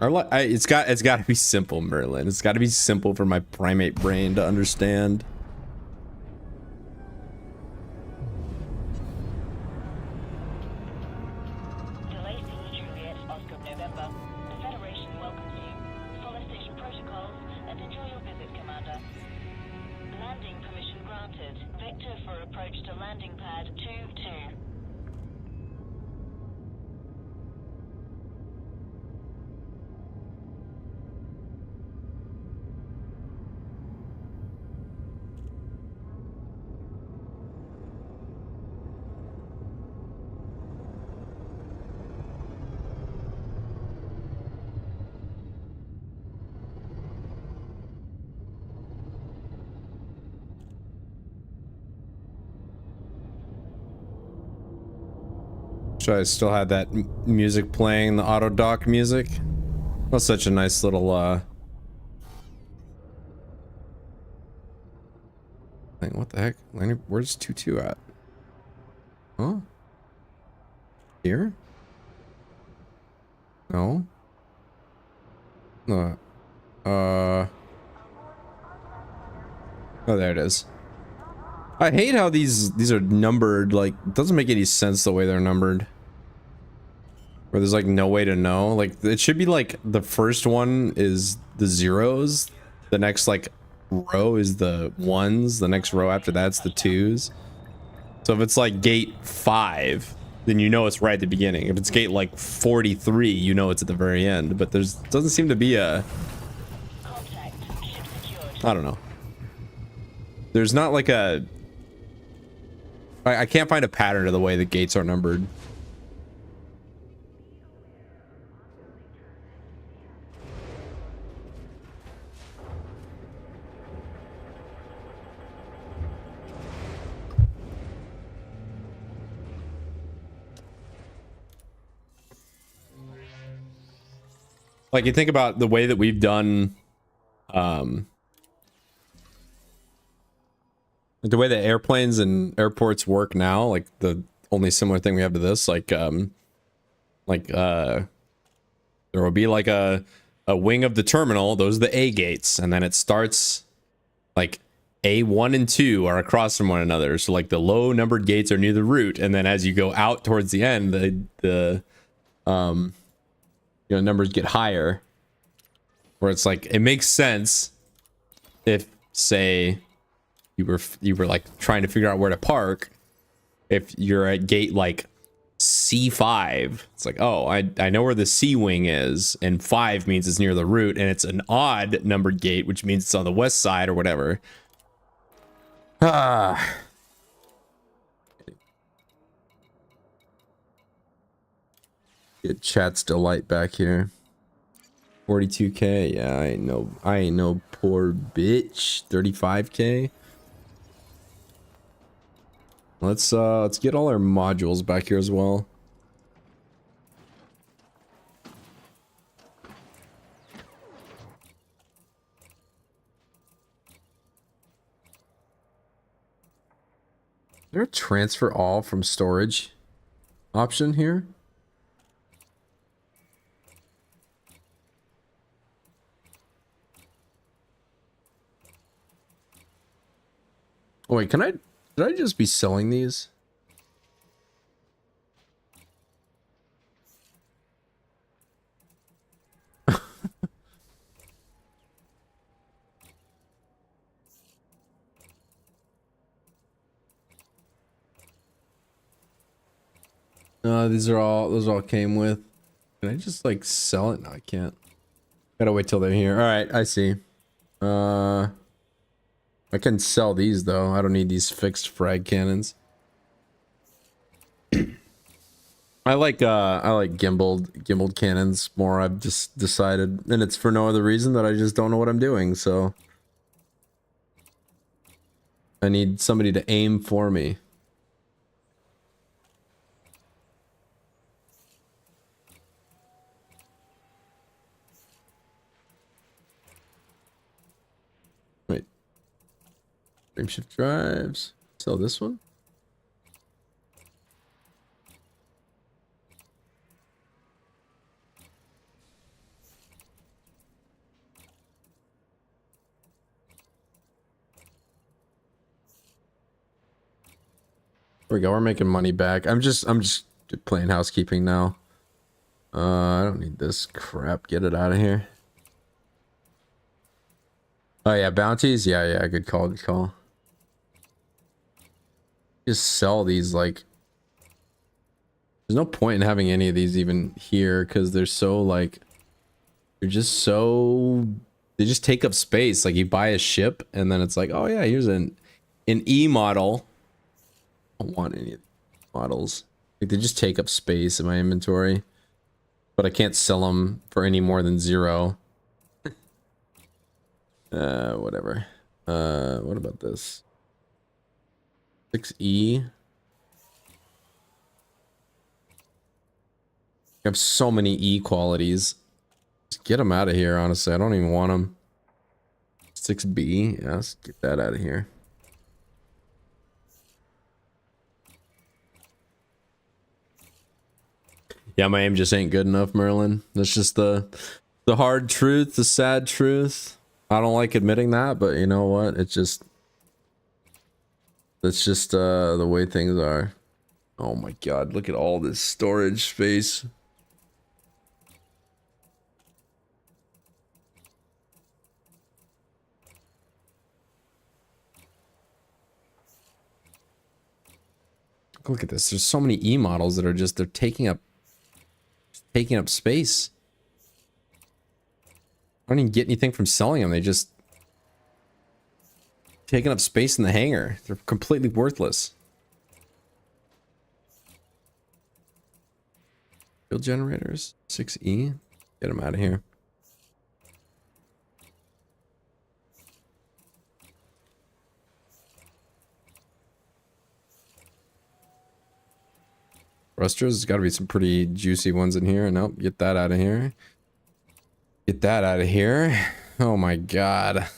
It's got to be simple, Merlin. It's got to be simple for my primate brain to understand. Juliet, Oscar November. The Federation welcomes you. Follow station protocols and enjoy your visit, Commander. Landing permission granted. Vector for approach to landing pad 2-2. Should I still had that music playing, the auto dock music? That's such a nice little thing. What the heck? Where's 2-2 at? Huh? Here? No. No. Oh, there it is. I hate how these are numbered. Like, it doesn't make any sense the way they're numbered. Where there's like no way to know. Like, it should be like the first one is the zeros, the next like row is the ones, the next row after that's the twos. So if it's like gate 5, then you know it's right at the beginning. If it's gate like 43, you know it's at the very end. But doesn't seem to be a, I don't know. There's not like a, I can't find a pattern to the way the gates are numbered. Like, you think about the way that we've done The way the airplanes and airports work now, like the only similar thing we have to this, there will be like a wing of the terminal. Those are the A gates, and then it starts like A1 and 2 are across from one another. So like the low numbered gates are near the root, and then as you go out towards the end, the numbers get higher. Where it's like it makes sense if, say, you were like trying to figure out where to park. If you're at gate like C5, it's like, oh, I know where the C wing is, and 5 means it's near the root, and it's an odd numbered gate, which means it's on the west side or whatever. Get chat's delight back here. 42k, yeah, I ain't no poor bitch. 35k. Let's get all our modules back here as well. Is there a transfer all from storage option here? Oh, wait, should I just be selling these? Those all came with. Can I just like sell it? No, I can't. Gotta wait till they're here. All right, I see. I can sell these though. I don't need these fixed frag cannons. I like gimbaled cannons more. I've just decided, and it's for no other reason that I just don't know what I'm doing. So I need somebody to aim for me. Wait. Frameshift drives. Sell this one. There we go. We're making money back. I'm just playing housekeeping now. I don't need this crap. Get it out of here. Oh yeah, bounties. Yeah. Good call. Good call. Just sell these. Like, there's no point in having any of these even here because they're so like, they're just so. They just take up space. Like you buy a ship and then it's like, oh yeah, here's an E model. I don't want any of these models. Like they just take up space in my inventory, but I can't sell them for any more than 0. Whatever. What about this? 6E. I have so many E qualities. Just get them out of here, honestly. I don't even want them. 6B. Yeah, let's get that out of here. Yeah, my aim just ain't good enough, Merlin. That's just the hard truth, the sad truth. I don't like admitting that, but you know what? That's just the way things are. Oh my god, look at all this storage space. Look at this. There's so many E models that are just, they're taking up space. I don't even get anything from selling them. They just taking up space in the hangar. They're completely worthless. Field generators, 6E. Get them out of here. Thrusters, there's got to be some pretty juicy ones in here. Nope, get that out of here. Get that out of here. Oh my god.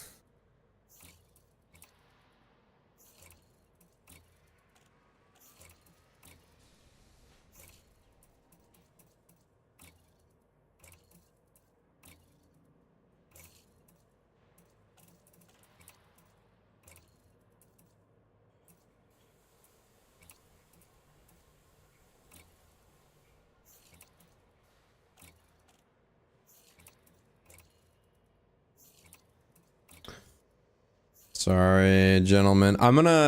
Sorry, gentlemen. I'm gonna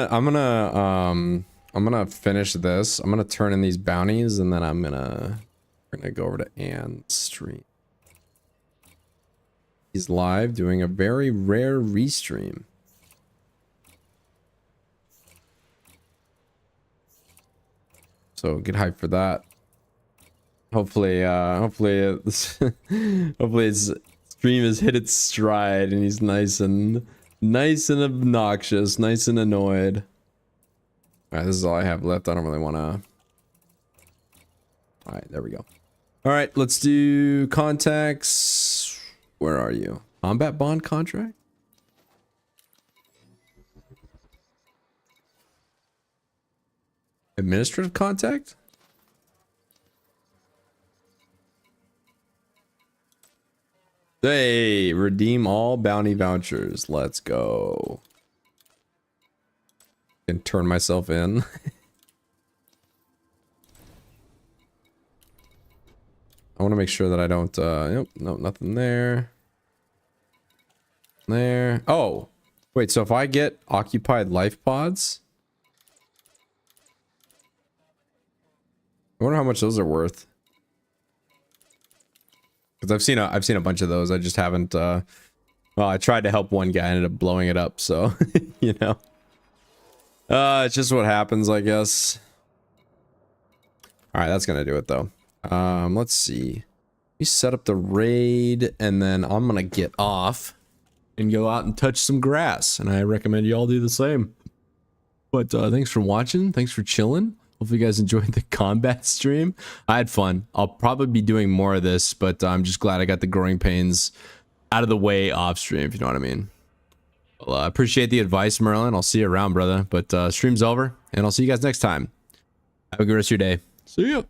finish this. I'm gonna turn in these bounties, and then we're gonna go over to Ann's stream. He's live doing a very rare restream. So get hyped for that. Hopefully his stream has hit its stride and he's nice and obnoxious, nice and annoyed. All right, this is all I have left. I don't really want to. All right, there we go. All right, let's do contacts. Where are you? Combat bond contract? Administrative contact? Hey, redeem all bounty vouchers. Let's go. And turn myself in. I want to make sure that I don't, yep, no, nothing there. There. Oh, wait, so if I get occupied life pods, I wonder how much those are worth. Because I've seen a bunch of those. I just haven't, well, I tried to help one guy, I ended up blowing it up, so, you know. It's just what happens, I guess. All right, that's gonna do it though. Let's see. We set up the raid, and then I'm gonna get off and go out and touch some grass, and I recommend you all do the same. But thanks for watching. Thanks for chilling. Hopefully you guys enjoyed the combat stream. I had fun. I'll probably be doing more of this, but I'm just glad I got the growing pains out of the way off stream, if you know what I mean. Well, I appreciate the advice, Merlin. I'll see you around, brother. But stream's over, and I'll see you guys next time. Have a good rest of your day. See ya.